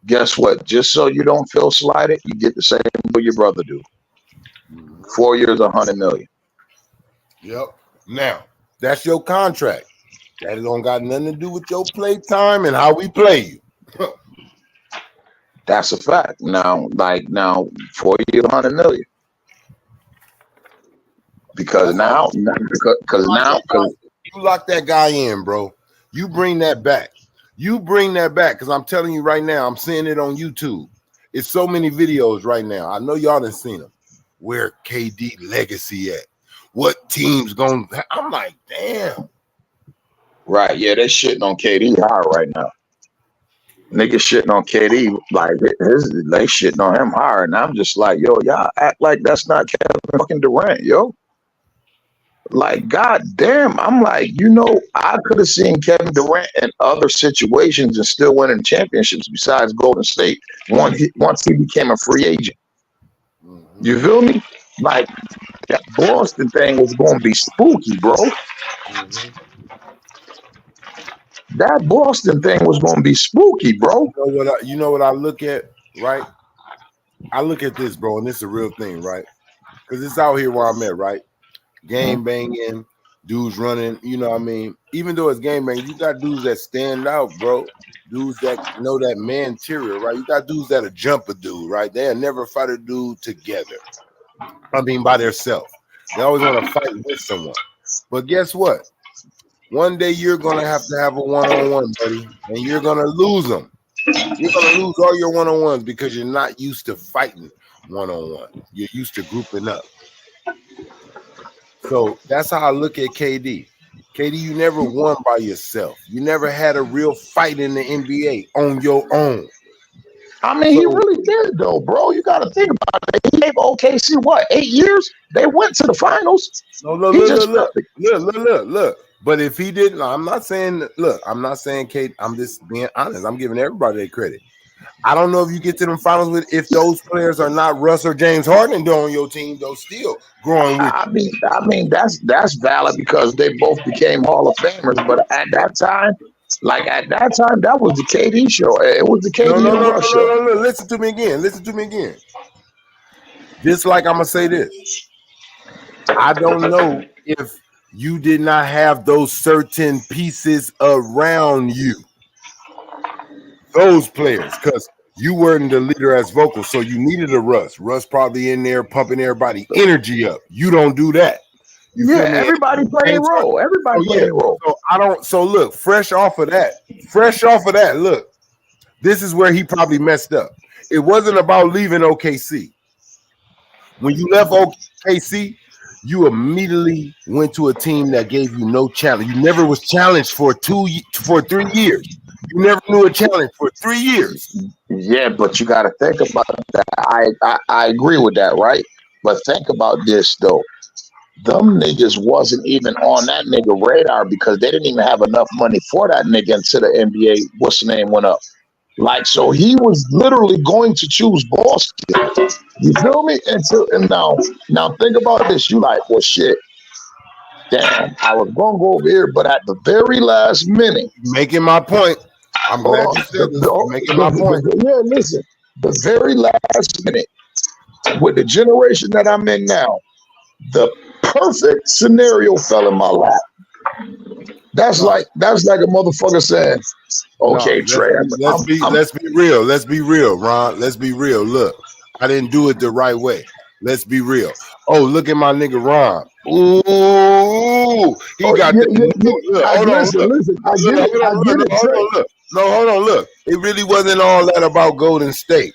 Guess what? Just so you don't feel slighted, you get the same what your brother do. 4 years, 100 million. Yep. Now that's your contract. That don't got nothing to do with your play time and how we play you. That's a fact. Now 4 years, 100 million. Because That's all. You lock that guy in, bro. You bring that back. Because I'm telling you right now, I'm seeing it on YouTube. It's so many videos right now. I know y'all done seen them. Where KD legacy at? What team's gonna? I'm like, damn. Right, yeah, they shitting on KD hard right now. Niggas shitting on KD like they shitting on him hard, and I'm just like, yo, y'all act like that's not Kevin fucking Durant, yo. Like, god damn, I'm like, I could have seen Kevin Durant in other situations and still winning championships besides Golden State once he became a free agent. You feel me? Like, that Boston thing was going to be spooky, bro. That Boston thing was going to be spooky, bro. You know what I look at, right? I look at this, bro, and this is a real thing, right? Because it's out here where I'm at, right? Game banging, dudes running, you know what I mean? Even though it's game banging, you got dudes that stand out, bro. Dudes that know that man interior, right? You got dudes that'll jump a dude, right? They'll never fight a dude together. I mean, by themselves. They always want to fight with someone. But guess what? One day you're going to have a one-on-one, buddy, and you're going to lose them. You're going to lose all your one-on-ones because you're not used to fighting one-on-one. You're used to grouping up. So that's how I look at KD. KD, you never won by yourself. You never had a real fight in the NBA on your own. I mean, he really did, though, bro. You got to think about it. He gave OKC, 8 years? They went to the finals. No, look. But if he didn't, I'm not saying Kate, I'm just being honest. I'm giving everybody their credit. I don't know if you get to them finals with if those players are not Russ or James Harden on your team, though, still growing with you. I mean, that's valid because they both became Hall of Famers. But at that time, that was the KD show. It was the KD and Russ show. No. Listen to me again. Just like I'm gonna say this. I don't know if you did not have those certain pieces around you. Those players, because you weren't the leader as vocal, so you needed a Russ. Russ probably in there pumping everybody energy up. You don't do that. You Yeah, feel me? everybody play a role. Everybody play a role. So I don't. So look, fresh off of that, look, this is where he probably messed up. It wasn't about leaving OKC. When you left OKC, you immediately went to a team that gave you no challenge. You never was challenged for 3 years. You never knew a challenge for 3 years. Yeah, but you got to think about that. I agree with that, right? But think about this though. Them niggas wasn't even on that nigga radar because they didn't even have enough money for that nigga until the NBA, what's the name, went up. Like, so he was literally going to choose Boston. You feel me? And now think about this. You like, well, shit. Damn, I was gonna go over here, but at the very last minute, making my point. I'm glad you said this. Making my point. Yeah, listen. The very last minute, with the generation that I'm in now, the perfect scenario fell in my lap. That's like a motherfucker saying, "Okay, Trey, let's be real. Let's be real, Ron. Let's be real. Look, I didn't do it the right way. Let's be real. Oh, look at my nigga Ron. Ooh, he got Hold on. Look, it really wasn't all that about Golden State.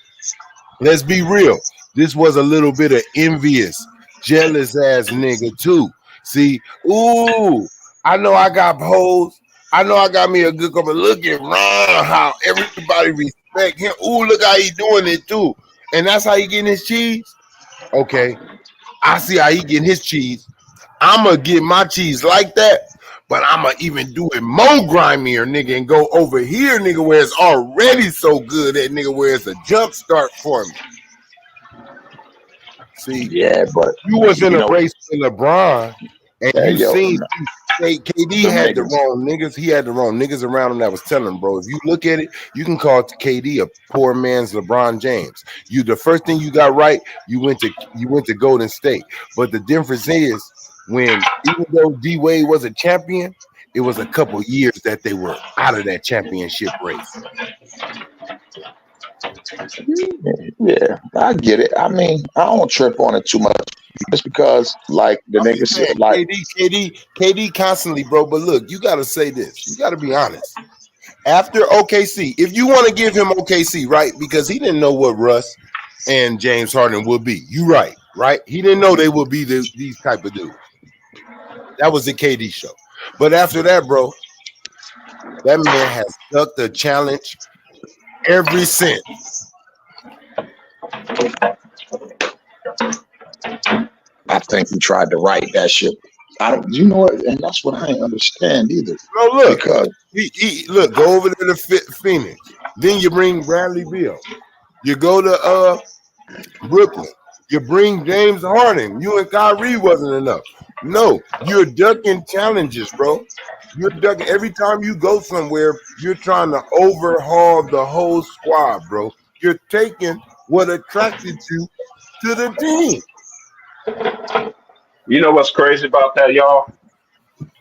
Let's be real. This was a little bit of envious, jealous ass nigga too. See, ooh, I know I got hoes. I know I got me a good couple. Look at Ron, how everybody respect him. Ooh, look how he doing it too. And that's how he getting his cheese. Okay, I see how he getting his cheese. I'ma get my cheese like that, but I'ma even do it more grimier, nigga, and go over here, nigga, where it's already so good, that nigga, where it's a jump start for me. See, yeah, but you was in a race with LeBron, and you seen KD had the wrong niggas. He had the wrong niggas around him that was telling him, bro. If you look at it, you can call KD a poor man's LeBron James. The first thing you got right, you went to Golden State. But the difference is, when even though D Wade was a champion, it was a couple years that they were out of that championship race. Yeah, I get it. I mean, I don't trip on it too much. Just because, like the nigga said, like KD constantly, bro. But look, you got to say this. You got to be honest. After OKC, if you want to give him OKC, right? Because he didn't know what Russ and James Harden would be. You right? He didn't know they would be these type of dudes. That was the KD show. But after that, bro, that man has stuck the challenge ever since. I think he tried to write that shit. You know what? And that's what I ain't understand either. No, look, because look, go over there to Phoenix. Then you bring Bradley Beal. You go to Brooklyn. You bring James Harden. You and Kyrie wasn't enough. No, you're ducking challenges, bro. You're ducking every time you go somewhere. You're trying to overhaul the whole squad, bro. You're taking what attracted you to the team. You know what's crazy about that, y'all?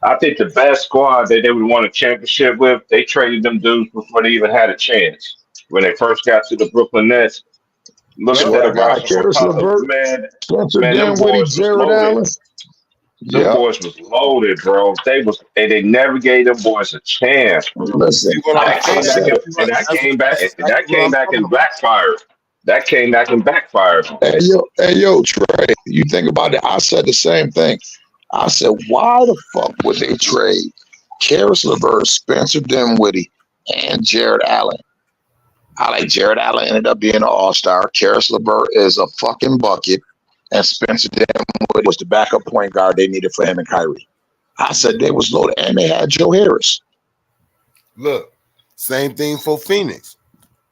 I think the best squad that they would want a championship with, they traded them dudes before they even had a chance. When they first got to the Brooklyn Nets, look at that guy, Caris LeVert, Spencer Dinwiddie, Jared Allen. The boys was loaded, bro. They never gave them boys a chance. Listen, that came back and backfired. That came back and backfired. Hey yo, Trey, you think about it. I said the same thing. I said, why the fuck would they trade Caris LeVert, Spencer Dinwiddie, and Jared Allen? I like Jared Allen ended up being an all-star. Caris LeVert is a fucking bucket. And Spencer Dinwiddie was the backup point guard they needed for him and Kyrie. I said they was loaded. And they had Joe Harris. Look, same thing for Phoenix.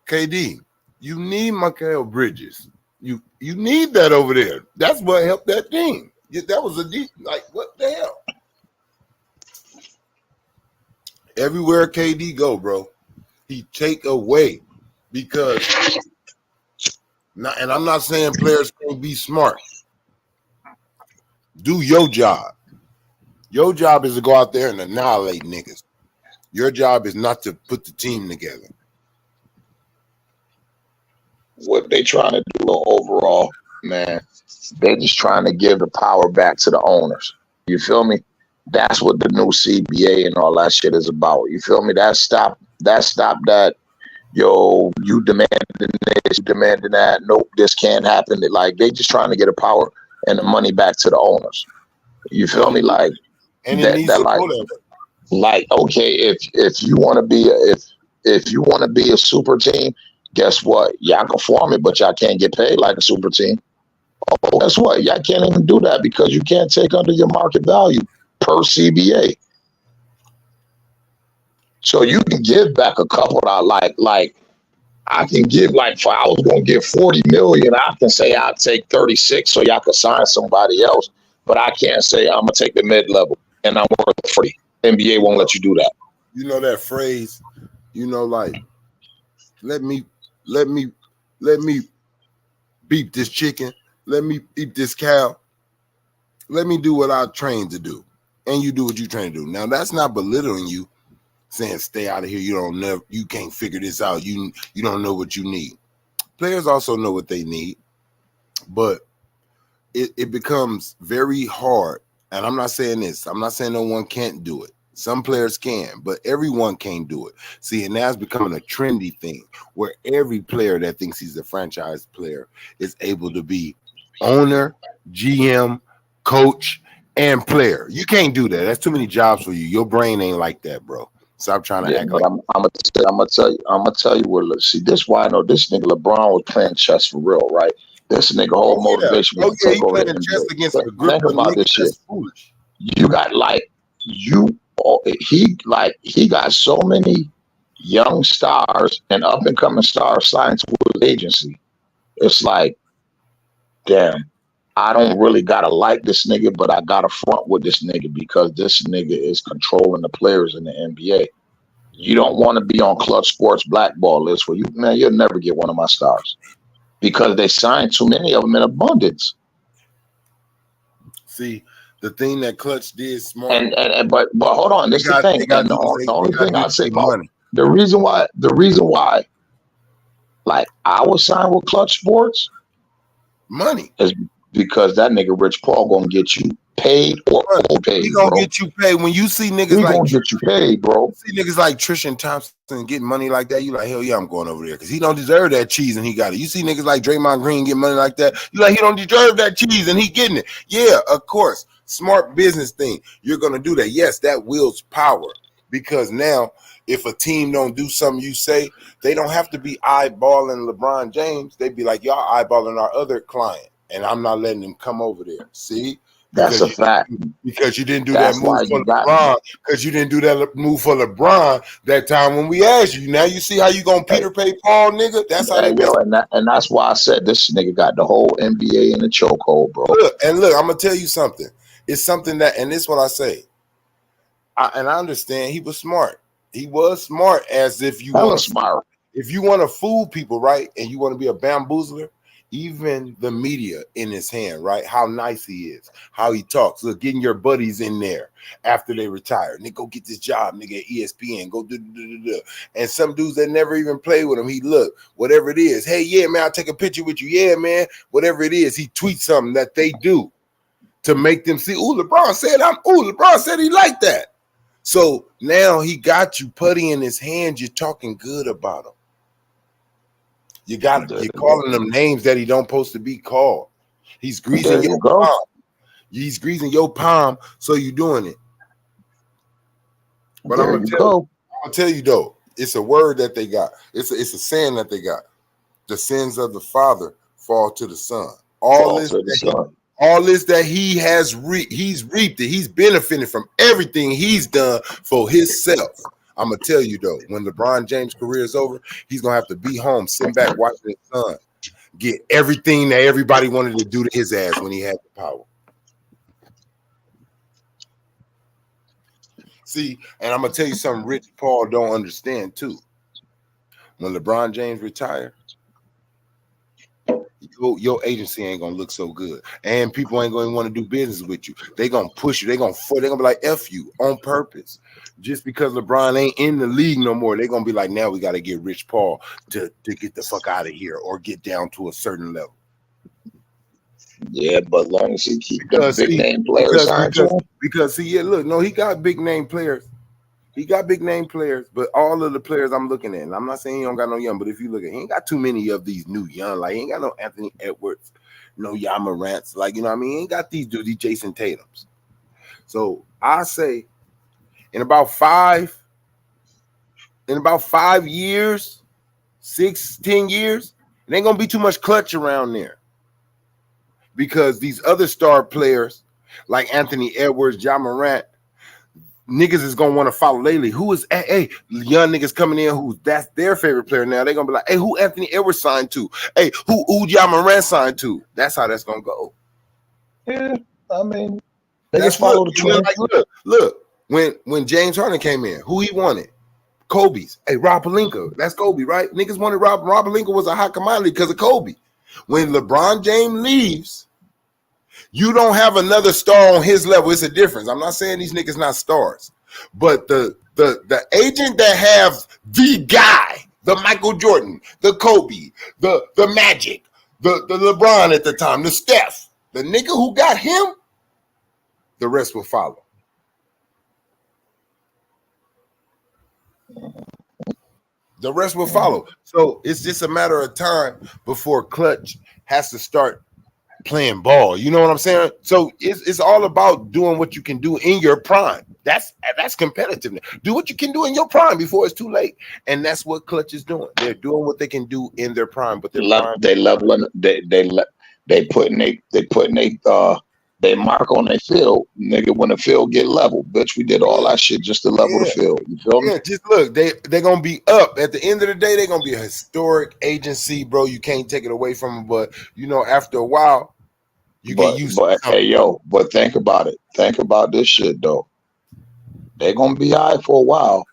KD, you need Mikal Bridges. You need that over there. That's what helped that team. That was a deep, like, what the hell? Everywhere KD go, bro, he take away because, and I'm not saying players can't be smart. Do your job. Your job is to go out there and annihilate niggas. Your job is not to put the team together. What they trying to do overall, man, they're just trying to give the power back to the owners. You feel me? That's what the new CBA and all that shit is about. You feel me? That stop that, yo, you demanding this, you demanding that. Nope, this can't happen. Like, they just trying to get the power and the money back to the owners. You feel me? Like, And it needs to go that way. Like, okay, if you want to be if you want to be a super team, guess what? Y'all can form it, but y'all can't get paid like a super team. Oh, guess what? Y'all can't even do that because you can't take under your market value per CBA. So you can give back a couple of like I can give, like, if I was gonna give 40 million, I can say I'll take 36 so y'all can sign somebody else. But I can't say I'm gonna take the mid level and I'm worth 40. NBA won't let you do that. You know that phrase, like, let me beat this chicken, let me eat this cow, let me do what I trained to do, and you do what you trained to do. Now that's not belittling you, saying stay out of here. You can't figure this out. You don't know what you need. Players also know what they need, but it becomes very hard. And I'm not saying this. I'm not saying no one can't do it. Some players can, but everyone can't do it. See, and now it's becoming a trendy thing where every player that thinks he's a franchise player is able to be owner, GM, coach, and player. You can't do that. That's too many jobs for you. Your brain ain't like that, bro. Stop trying to act but like. I'm gonna tell you what. See, this why I know this nigga LeBron was playing chess for real, right? This nigga whole motivation was to take he over the playing chess NBA. against a group Think of about niggas this shit. that's foolish. You got he got so many young stars and up and coming stars signed to his agency. It's like, damn, I don't really gotta like this nigga, but I gotta front with this nigga because this nigga is controlling the players in the NBA. You don't want to be on Clutch Sports blackball list for you, man. You'll never get one of my stars because they signed too many of them in abundance. See, the thing that Clutch did smart. But hold on, this is the thing. And the only thing I say about money. the reason why, like, I was signed with Clutch Sports, money, is because that nigga Rich Paul gonna get you paid or overpaid. He gonna get you paid. When you see niggas he gonna get you paid, bro. See niggas like Tristan Thompson getting money like that, you like, hell yeah, I'm going over there because he don't deserve that cheese and he got it. You see niggas like Draymond Green get money like that, you like, he don't deserve that cheese and he getting it. Yeah, of course, smart business thing. You're gonna do that. Yes, that wields power because now if a team don't do something you say, they don't have to be eyeballing LeBron James. They be like, y'all eyeballing our other client, and I'm not letting him come over there. See. That's a fact. Because you didn't do that move for LeBron. Because you didn't do that move for LeBron that time when we asked you. Now you see how you gonna Peter pay Paul, nigga. That's how they. And that's why I said this nigga got the whole NBA in the chokehold, bro. Look, I'm gonna tell you something. It's something that, and this is what I say. I understand he was smart. He was smart, as if you want smart. If you want to fool people, right, and you want to be a bamboozler. Even the media in his hand, right? How nice he is, how he talks. Look, getting your buddies in there after they retire. Nigga, go get this job, nigga, at ESPN. Go do. And some dudes that never even play with him, he look, whatever it is. Hey, yeah, man, I'll take a picture with you. Yeah, man, whatever it is. He tweets something that they do to make them see, LeBron said he liked that. So now he got you putty in his hand. You're talking good about him. You're calling them names that he don't supposed to be called. He's greasing your palm. He's greasing your palm, so you doing it. But I'm gonna tell you though, it's a word that they got. It's a saying that they got. The sins of the father fall to the son. All this that he has he's reaped it. He's benefited from everything he's done for himself. I'm gonna tell you though, when LeBron James' career is over, he's gonna have to be home, sitting back, watching his son get everything that everybody wanted to do to his ass when he had the power. See, and I'm gonna tell you something Rich Paul don't understand too. When LeBron James retired, So your agency ain't gonna look so good, and people ain't gonna want to do business with you. They gonna push you. They gonna be like F you on purpose, just because LeBron ain't in the league no more. They gonna be like, now we got to get Rich Paul to get the fuck out of here or get down to a certain level. Yeah, but long as he keep the big name players because see, yeah, look, no, he got big name players. He got big name players, but all of the players I'm looking at, and I'm not saying he don't got no young, but if you look at, he ain't got too many of these new young. Like he ain't got no Anthony Edwards, no Yamarants. Like, you know what I mean? He ain't got these dudes, these Jason Tatums. So I say in about 5 years, 6-10 years, it ain't gonna be too much clutch around there. Because these other star players like Anthony Edwards, Ja Morant, niggas is gonna want to follow lately. Who is young niggas coming in who that's their favorite player now? They're gonna be like, hey, who Anthony Edwards signed to? Hey, who Ja Morant signed to? That's how that's gonna go. Yeah, I mean, That's follow the trend. Like, look, when James Harden came in, who he wanted? Kobe's. Hey, Rob Pelinka. That's Kobe, right? Niggas wanted Rob Pelinka was a hot commodity because of Kobe. When LeBron James leaves, you don't have another star on his level. It's a difference. I'm not saying these niggas not stars, but the agent that have the guy, the Michael Jordan, the Kobe, the Magic, the LeBron at the time, the Steph, the nigga who got him, the rest will follow. The rest will follow. So it's just a matter of time before Clutch has to start playing ball. You know what I'm saying? So it's all about doing what you can do in your prime. That's competitiveness. Do what you can do in your prime before it's too late. And that's what Clutch is doing. They're doing what they can do in their prime, but they leveling. They putting they mark on their field, nigga. When the field get level, bitch, we did all that shit just to level the field. You feel me? Yeah, just look, they're gonna be up at the end of the day. They're gonna be a historic agency, bro. You can't take it away from them. But you know, after a while, you get used to it. Hey, yo, but think about it. Think about this shit though. They're gonna be high for a while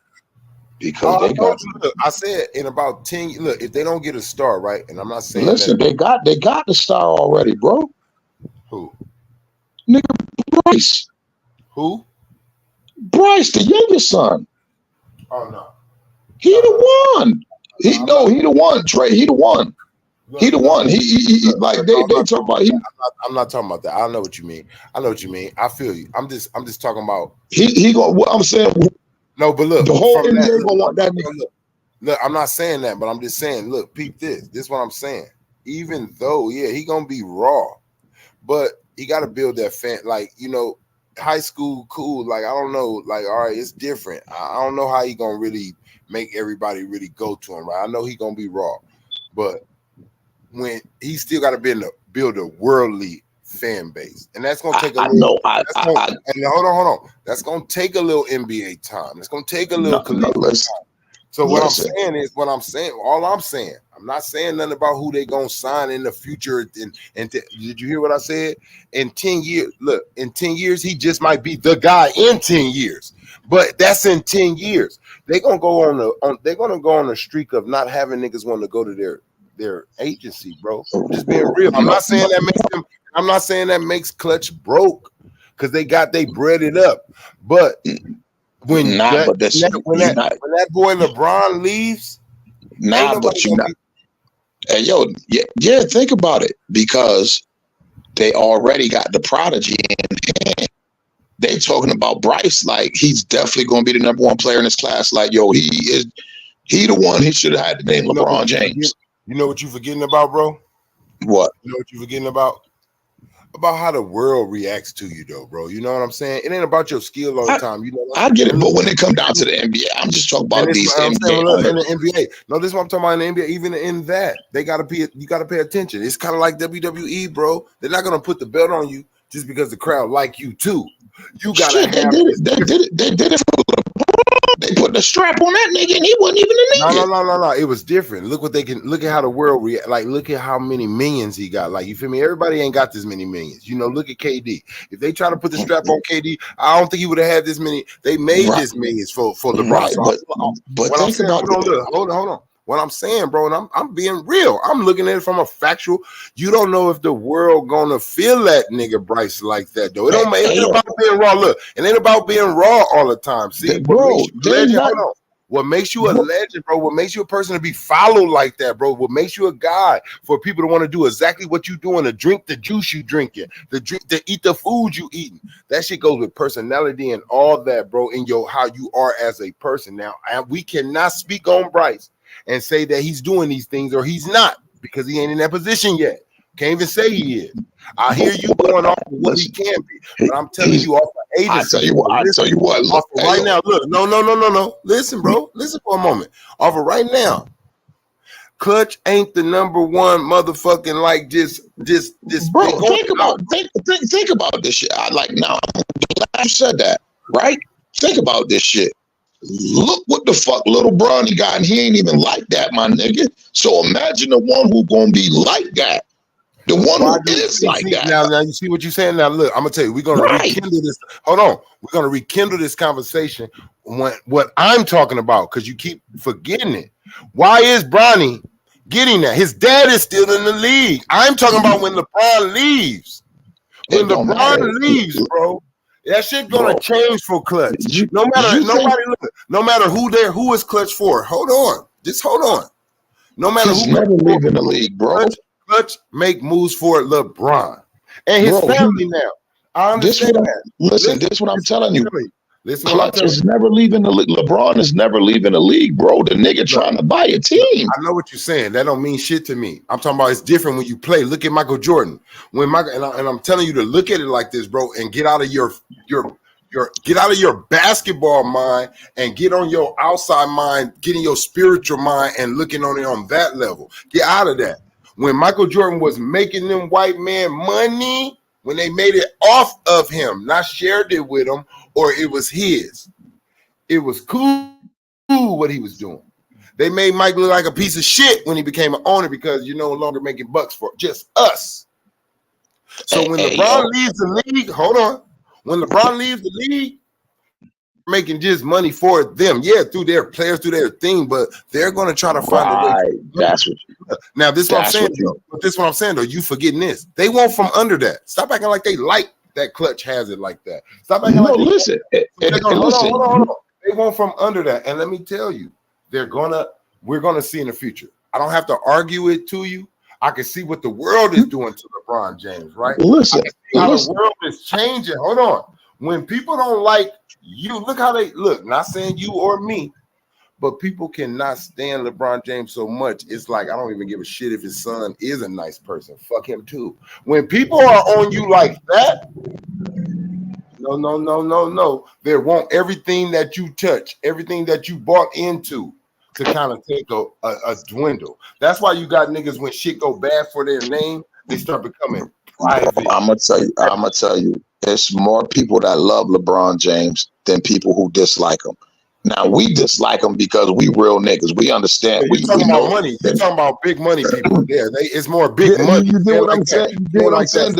because they got. Look, I said in about 10. Look, if they don't get a star, right, and I'm not saying. Listen, they got the star already, bro. Who? Nigga, Bryce. Who? Bryce, the youngest son. Oh no. He the one. He the one. Trey, he the one. He the one. He like they talk about him. I'm not talking about that. I know what you mean. I feel you. I'm just talking about he going. What I'm saying. No, but look, the whole NBA gonna want that nigga. Look, I'm not saying that, but I'm just saying. Look, peep this. This is what I'm saying. Even though, yeah, he gonna be raw, but he got to build that fan. Like, you know, high school, cool. Like, I don't know. Like, all right, it's different. I don't know how he gonna really make everybody really go to him. Right? I know he gonna be raw, but when he still got to build a worldly fan base, and that's gonna take a little. Hold on. That's gonna take a little NBA time. It's gonna take a little time. So what I'm saying is, all I'm saying, I'm not saying nothing about who they gonna sign in the future. And did you hear what I said? In 10 years, look, in 10 years, he just might be the guy in 10 years. But that's in 10 years. They're gonna go on a streak of not having niggas want to go to their agency, bro. I'm just being real. I'm not saying that makes Clutch broke because they bread it up. But when that boy LeBron leaves, but you not. Hey, yo, yeah, think about it, because they already got the prodigy in hand. They talking about Bryce like he's definitely going to be the number one player in his class. Like, yo, he the one. He should have had the name LeBron James. You know what you forgetting about, bro? What? You know what you forgetting about? About how the world reacts to you, though, bro. You know what I'm saying? It ain't about your skill all the time. You know, I get it, but when it come down to the NBA, I'm just talking about these NBA. In the NBA, no, this is what I'm talking about in the NBA. Even in that, you got to pay attention. It's kind of like WWE, bro. They're not gonna put the belt on you just because the crowd like you too. You gotta have. They did it. They put the strap on that nigga, and he wasn't even a nigga. No. It was different. Look at how the world react. Like, look at how many millions he got. Like, you feel me? Everybody ain't got this many millions. You know, look at KD. If they try to put the strap on KD, I don't think he would have had this many. They made this millions for LeBron. Right, but what I'm saying, hold on. what I'm saying, bro, and I'm being real. I'm looking at it from a factual. You don't know if the world gonna feel that nigga Bryce like that, though. It ain't about being raw. Look, it ain't about being raw all the time. See, bro, legend, hold on. What makes you a legend, bro? What makes you a person to be followed like that, bro? What makes you a guy for people to want to do exactly what you doing, to drink the juice you drinking, to eat the food you eating? That shit goes with personality and all that, bro, in your how you are as a person. Now, we cannot speak on Bryce and say that he's doing these things or he's not, because he ain't in that position yet. Can't even say he is. I hear you going off of what he can be, but I'm telling you off of agency. I tell you what. Look, right now, look, no. Listen, bro. Listen for a moment. Off of right now, Clutch ain't the number one motherfucking like just. Bro, think about this shit. I'm glad you said that, right? Think about this shit. Look what the fuck little Bronny got, and he ain't even like that, my nigga. So imagine the one who gonna be like that. The one who is like that. Now you see what you're saying. Now look, I'm gonna tell you, we're gonna rekindle this. Hold on, we're gonna rekindle this conversation. What I'm talking about, because you keep forgetting it. Why is Bronny getting that? His dad is still in the league. I'm talking about when LeBron leaves. When LeBron leaves, bro, that shit gonna change for Clutch. No matter who is Clutch for. Hold on, just hold on. No matter who, never leaving the league, bro. Clutch make moves for LeBron and his family now. I understand that. Listen, this is what I'm telling you. Listen, Clutch is never leaving the league. LeBron is never leaving the league, bro. The nigga trying to buy a team. I know what you're saying. That don't mean shit to me. I'm talking about it's different when you play. Look at Michael Jordan. When and I'm telling you to look at it like this, bro, and get out of your get out of your basketball mind and get on your outside mind, getting your spiritual mind and looking on it on that level. Get out of that. When Michael Jordan was making them white man money, when they made it off of him, not shared it with him, or it was his. It was cool what he was doing. They made Mike look like a piece of shit when he became an owner because you're no longer making bucks for just us. So when LeBron leaves the league, hold on. When LeBron leaves the league, making just money for them, through their players, through their thing, but they're going to try to find a way. That's what. Now this is what I'm saying. This is what I'm saying. Though you forgetting this, they want from under that. Stop acting like they like that Clutch has it like that. Stop acting like. Listen. Hold on. They want from under that, and let me tell you, we're gonna see in the future. I don't have to argue it to you. I can see what the world is doing to LeBron James, right? Listen, how the world is changing. Hold on. When people don't like you, look how they look. Not saying you or me, but people cannot stand LeBron James so much. It's like, I don't even give a shit if his son is a nice person. Fuck him too. When people are on you like that, no. They want everything that you touch, everything that you bought into to kind of take a dwindle. That's why you got niggas when shit go bad for their name, they start becoming private. I'm gonna tell you, there's more people that love LeBron James than people who dislike him. Now we dislike him because we real niggas. We understand. You're talking about money. You're talking about big money people. It's more big money. You know what I'm saying? You know what I'm saying?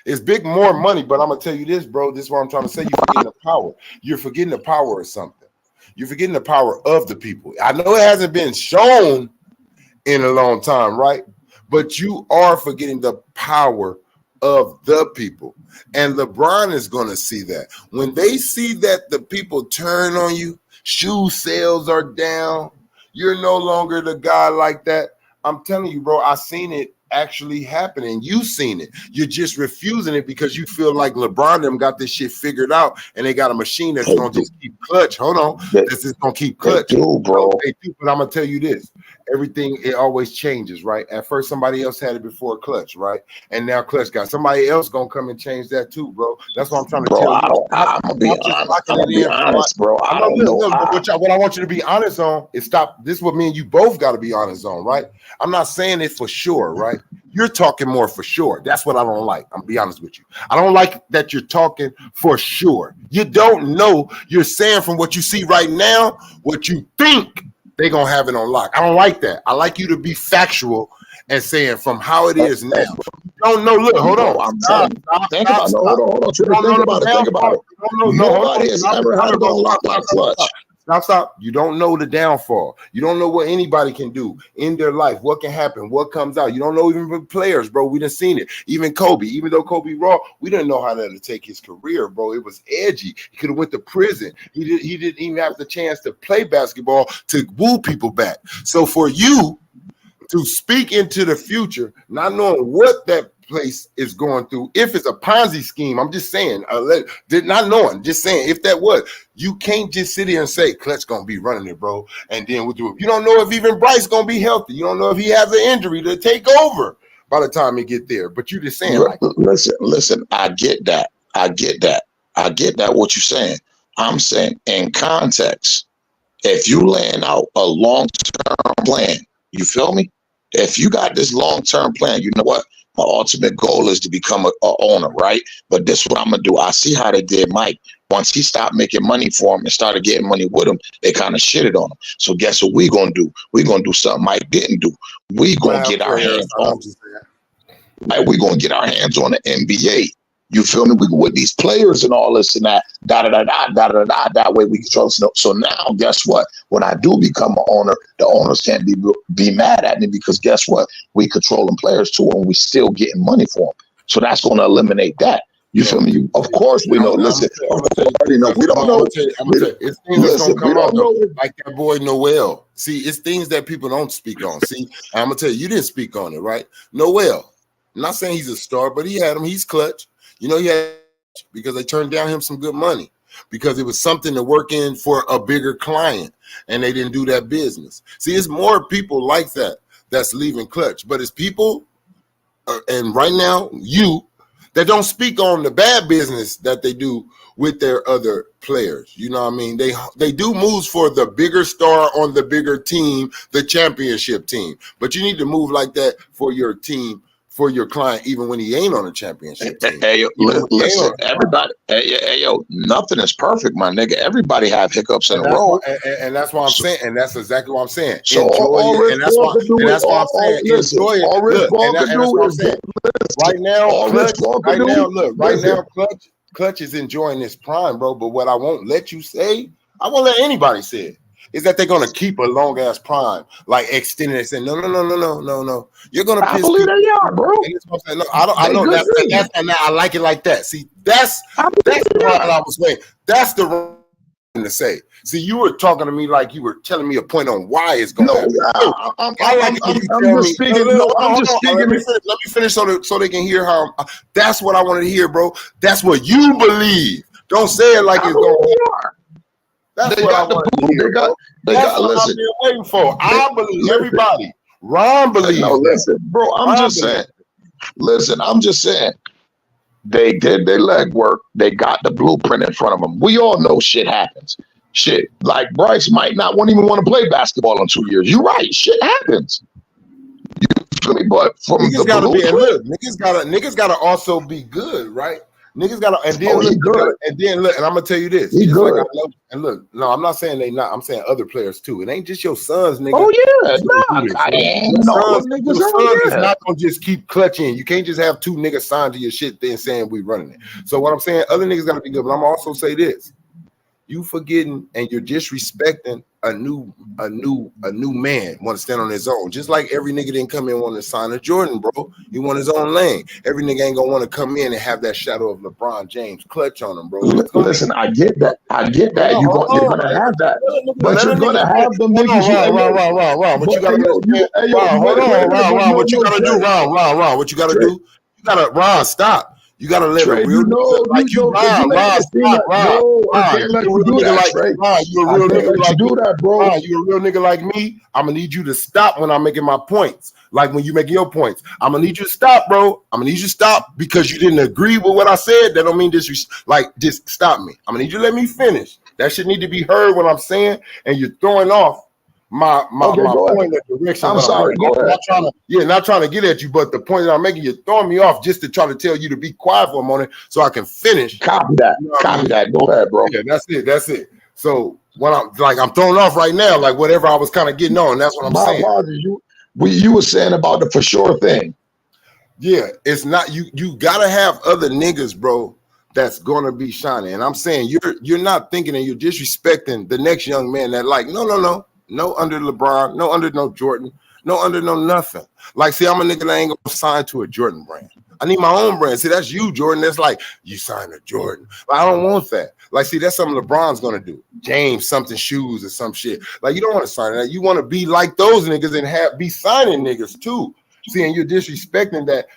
It's big more money, but I'm gonna tell you this, bro. This is what I'm trying to say. You're forgetting the power. You're forgetting the power of something. You're forgetting the power of the people. I know it hasn't been shown in a long time, right? But you are forgetting the power of the people. And LeBron is going to see that. When they see that the people turn on you, shoe sales are down, you're no longer the guy like that. I'm telling you, bro, I seen it actually happening. You seen it. You're just refusing it because you feel like LeBron them got this shit figured out and they got a machine that's going to just keep clutch. Hold on. This is going to keep clutch. They do, bro. They do, but I'm going to tell you this. Everything, it always changes, right? At first, somebody else had it before Clutch, right? And now Clutch got somebody else gonna come and change that too, bro. That's what I'm trying to tell you. I'm gonna be honest, bro. I don't know. What I want you to be honest on is stop. This is what me and you both got to be honest on, right? I'm not saying it for sure, right? You're talking more for sure. That's what I don't like. I'm gonna be honest with you. I don't like that you're talking for sure. You don't know. You're saying from what you see right now, what you think they're going to have it on lock. I don't like that. I like you to be factual and saying from how it is now. You don't know. Look, hold on. Think about it. Nobody has ever had it on lock like Clutch. Stop. You don't know the downfall. You don't know what anybody can do in their life, what can happen, what comes out. You don't know even players, bro. We done seen it. Even Kobe, even though Kobe raw, we didn't know how to take his career, bro. It was edgy. He could have went to prison. He didn't even have the chance to play basketball to woo people back. So for you to speak into the future, not knowing what that place is going through, if it's a Ponzi scheme, I'm just saying, not knowing, just saying, if that was, you can't just sit here and say Clutch gonna be running it, bro, and then we'll do it. You don't know if even Bryce gonna be healthy. You don't know if he has an injury to take over by the time he get there. But you just saying, like, listen, I get that. What you're saying. I'm saying in context, if you laying out a long-term plan, you feel me? If you got this long-term plan, you know what? My ultimate goal is to become a owner, right? But this is what I'm gonna do. I see how they did Mike. Once he stopped making money for him and started getting money with him, they kind of shitted on him. So guess what we gonna do? We gonna do something Mike didn't do. We gonna get our hands on. Right? We gonna get our hands on the NBA. You feel me? We with these players and all this and that, that way we control. So now, guess what? When I do become an owner, the owners can't be mad at me because guess what? We controlling players too, and we still getting money for them. So that's going to eliminate that. You feel me? Of course we know. Listen, we don't know. It's things that's gonna come out like that boy Noel. See, it's things that people don't speak on. See, I'm gonna tell you, you didn't speak on it, right? Noel. I'm not saying he's a star, but he had him. He's clutch. You know, he had because they turned down him some good money because it was something to work in for a bigger client, and they didn't do that business. See, it's more people like that that's leaving Clutch, but it's people, and right now you that don't speak on the bad business that they do with their other players. You know what I mean? They do moves for the bigger star on the bigger team, the championship team, but you need to move like that for your team, for your client, even when he ain't on a championship team. Hey, listen, everybody. Hey, yo, nothing is perfect, my nigga. Everybody have hiccups in the road, and that's what I'm saying, and that's exactly what I'm saying. So enjoy it, and that's why I'm saying enjoy it. Look, and that's what I'm saying. Right now, Clutch is enjoying this prime, bro. But what I won't let you say, I won't let anybody say it, is that they're gonna keep a long ass prime, like extending it. Saying no. You're gonna piss people. They are, bro. No, I know that's I like it like that. See, that's the part I was saying. That's the wrong thing to say. See, you were talking to me like you were telling me a point on why it's going to happen. I'm just speaking. Let me finish so they can hear how. That's what I wanted to hear, bro. That's what you believe. Don't say it like it's going to happen. That's what I want to hear. That's what I've been waiting for. I believe everybody. Ron believes. No, listen, bro. I'm just saying. They did their legwork. They got the blueprint in front of them. We all know shit happens. Shit, like Bryce might not even want to play basketball in 2 years. You're right. Shit happens. You feel me? But from niggas gotta be, and look, niggas gotta also be good, right? Niggas gotta, and then look, and I'm gonna tell you this. He good. Like and look, no, I'm not saying they not. I'm saying other players too. It ain't just your sons, nigga. Oh yeah, your sons is not gonna just keep clutching. You can't just have two niggas signed to your shit then saying we running it. So what I'm saying, other niggas gotta be good. But I'm also say this: you forgetting and you're disrespecting a new man want to stand on his own. Just like every nigga didn't come in want to sign a Jordan, bro. He want his own lane. Every nigga ain't gonna want to come in and have that shadow of LeBron James clutch on him, bro. Listen, I get that. You're gonna have that, but you're gonna have them niggas. Ron, what you gotta do? Ron, what you gotta do? Ron, what you gotta do? You gotta Ron, stop. You gotta live a real nigga like you, Ron. You're a real nigga like do that, bro. You're a real nigga like me. I'm gonna need you to stop when I'm making my points. Like when you making your points, I'm gonna need you to stop, bro. I'm gonna need you to stop because you didn't agree with what I said. That don't mean just stop me. I'm gonna need you to let me finish. That should need to be heard what I'm saying, and you're throwing off my point of direction. I'm sorry. Not trying to get at you, but the point that I'm making, you're throwing me off just to try to tell you to be quiet for a moment so I can finish. Copy that. You know that. Go ahead, bro. Yeah, that's it. So when I'm thrown off right now, like whatever I was kind of getting on, that's what I'm saying. You were saying about the for sure thing. Yeah, it's not you gotta have other niggas, bro, that's gonna be shining. And I'm saying you're not thinking and you're disrespecting the next young man that like, no under LeBron, no under no Jordan, no under no nothing. Like, see, I'm a nigga that ain't gonna sign to a Jordan brand. I need my own brand. See, that's you, Jordan. That's like, you sign a Jordan. Like, I don't want that. Like, see, that's something LeBron's gonna do. James something shoes or some shit. Like, you don't want to sign that. You want to be like those niggas and be signing niggas too. See, and you're disrespecting that.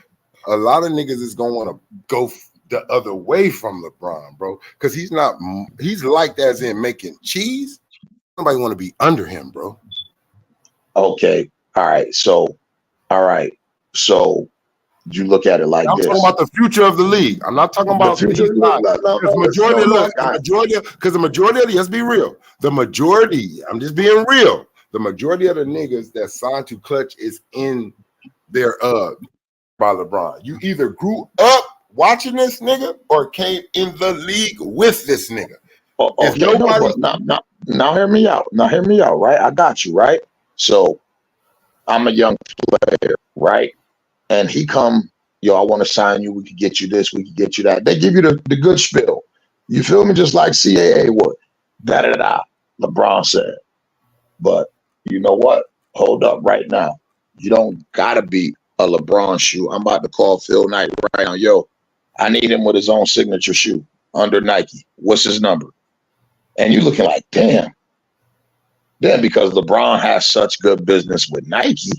A lot of niggas is gonna want to go the other way from LeBron, bro, because he's like that as in making cheese. Somebody want to be under him, bro. Okay. All right. So you look at it like I'm this. talking about the future of the league. I'm not talking about the future. Because the majority, let's be real. The majority, I'm just being real. The majority of the niggas that signed to Clutch is in their by LeBron. You either grew up watching this nigga or came in the league with this nigga. Okay, now hear me out. Right? I got you, right? So I'm a young player, right? And he come, yo, I want to sign you. We could get you this. We could get you that. They give you the good spiel. You feel me? Just like CAA would. Da-da-da. LeBron said. But you know what? Hold up right now. You don't got to be a LeBron shoe. I'm about to call Phil Knight right now. Yo, I need him with his own signature shoe under Nike. What's his number? And you looking like, damn. Then because LeBron has such good business with Nike,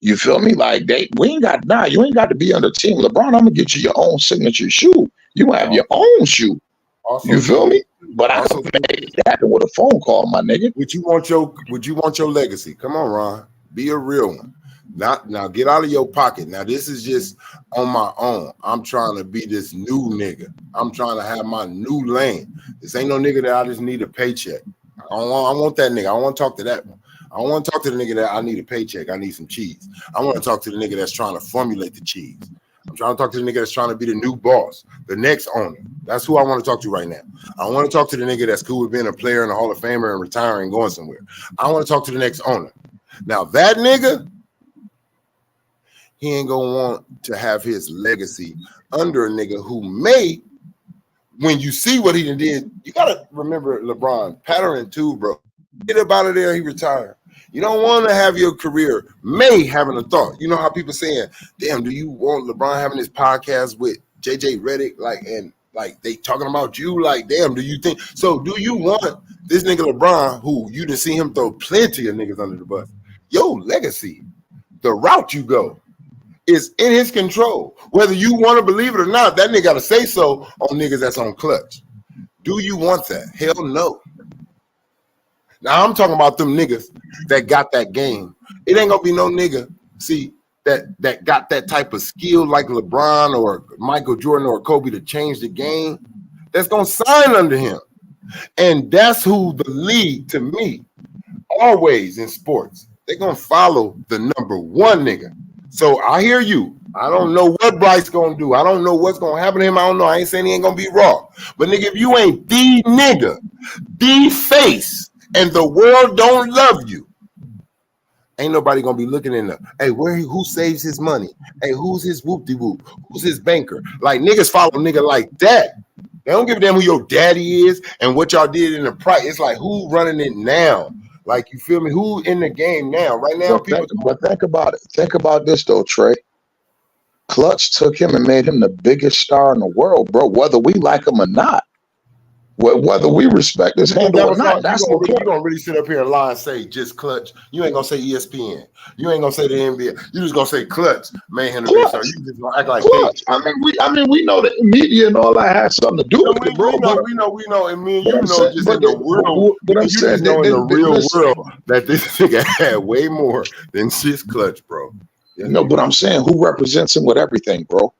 you feel me? Like you ain't got to be under team LeBron. I'm gonna get you your own signature shoe. You gonna have your own shoe. Also, you feel me? But I can make that happen with a phone call, my nigga. Would you want your legacy? Come on, Ron. Be a real one. Now get out of your pocket. Now this is just on my own. I'm trying to be this new nigga. I'm trying to have my new lane. This ain't no nigga that I just need a paycheck. I want that nigga. I want to talk to that one. I don't want to talk to the nigga that I need a paycheck. I need some cheese. I want to talk to the nigga that's trying to formulate the cheese. I'm trying to talk to the nigga that's trying to be the new boss, the next owner. That's who I want to talk to right now. I want to talk to the nigga that's cool with being a player in the Hall of Famer and retiring and going somewhere. I want to talk to the next owner. Now that nigga, he ain't gonna want to have his legacy under a nigga who may, when you see what he did, you gotta remember LeBron pattern too, bro. Get up out of there, he retired. You don't want to have your career may having a thought. You know how people saying, damn, do you want LeBron having this podcast with JJ Redick? Like they talking about you, like, damn, do you think so? Do you want this nigga LeBron, who you done see him throw plenty of niggas under the bus? Your legacy, the route you go, is in his control. Whether you want to believe it or not, that nigga gotta say so on niggas that's on Clutch. Do you want that? Hell no. Now I'm talking about them niggas that got that game. It ain't gonna be no nigga, see, that got that type of skill like LeBron or Michael Jordan or Kobe to change the game, that's gonna sign under him. And that's who the league, to me, always in sports, they're gonna follow the number one nigga. So I hear you. I don't know what Bryce gonna do. I don't know what's gonna happen to him. I don't know. I ain't saying he ain't gonna be raw. But nigga, if you ain't the nigga, the face, and the world don't love you, ain't nobody gonna be looking in the, hey, who saves his money? Hey, who's his whoop-de-whoop? Who's his banker? Like, niggas follow nigga like that. They don't give a damn who your daddy is and what y'all did in the price. It's like, who running it now? Like, you feel me? Who in the game now? Right now, but think about it. Think about this though, Trey. Clutch took him and made him the biggest star in the world, bro. Whether we like him or not. Whether we respect his handle or not, that's you gonna really sit up here and lie and say just Clutch. You ain't gonna say ESPN. You ain't gonna say the NBA. You just gonna say Clutch, man. You just gonna act like Clutch. I mean, we know that media and all that has something to do with it, bro. We know, and me and you know, just in the world. But I'm saying, in the real world, that this nigga had way more than just Clutch, bro. No, but I'm saying, who represents him with everything, bro?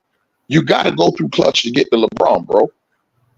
You got to go through Clutch to get to LeBron, bro.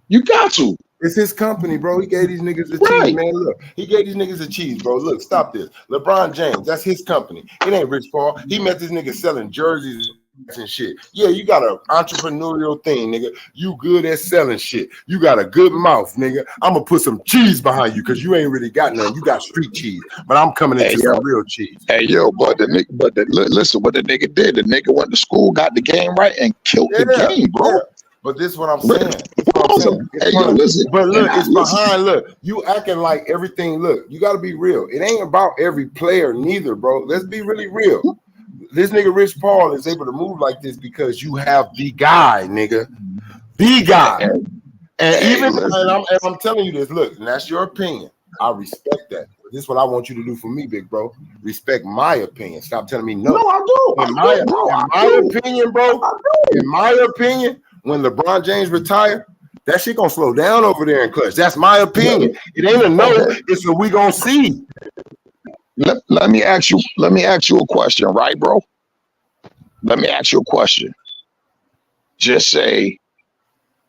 You got to. It's his company, bro. He gave these niggas the cheese, man. Look, he gave these niggas the cheese, bro. Look, stop this. LeBron James, that's his company. It ain't Rich Paul. He met this nigga selling jerseys and shit. Yeah, you got an entrepreneurial thing, nigga. You good at selling shit. You got a good mouth, nigga. I'm gonna put some cheese behind you because you ain't really got none. You got street cheese, but I'm coming into some real cheese. Hey, yo, listen, what the nigga did. The nigga went to school, got the game right, and killed the game, bro. But this is what I'm Rich saying. This is what I'm Paul's saying. hey, yo, listen. But look, and it's listen, behind. Look, you acting like everything. Look, you got to be real. It ain't about every player, neither, bro. Let's be really real. This nigga Rich Paul is able to move like this because you have the guy, nigga, the guy. And hey, even listen. and I'm telling you this. Look, and that's your opinion. I respect that. This is what I want you to do for me, big bro. Respect my opinion. Stop telling me no. No, I do. In my opinion, bro. I In my opinion, when LeBron James retire, that shit gonna slow down over there in clutch. That's my opinion. It ain't a no. Okay. It's a we gonna see. Let me ask you a question, right, bro? Let me ask you a question. Just say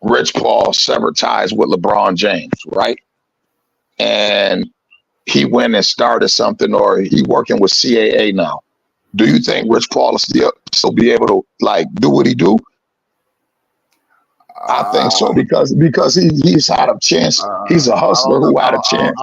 Rich Paul severed ties with LeBron James, right? And he went and started something, or he working with CAA now. Do you think Rich Paul will still be able to like do what he do? I think so because he's had a chance. He's a hustler who had a chance.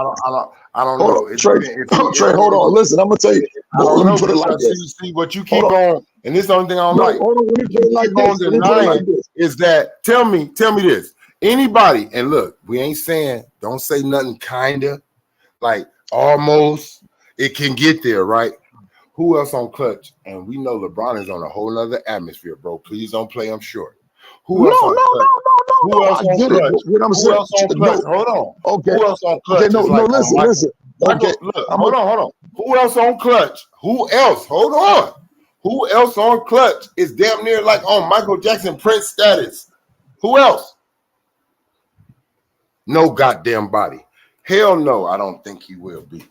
I don't know. Trey, hold on. Listen, I'm gonna tell you. Let me put it like this. See what you keep on, and this is the only thing I don't like. Hold on. Let me put it like this. Denying is that tell me this. Anybody, and look, we ain't saying don't say nothing kinda, like almost. It can get there, right? Who else on clutch? And we know LeBron is on a whole nother atmosphere, bro. Please don't play him short. Who else on clutch? Who else on clutch? What I'm saying. Hold on. Okay. Who else on clutch? Okay, listen. Okay. Hold on. Who else on clutch? Who else? Hold on. Who else on clutch is damn near like on Michael Jackson Prince status? Who else? No goddamn body. Hell no, I don't think he will be.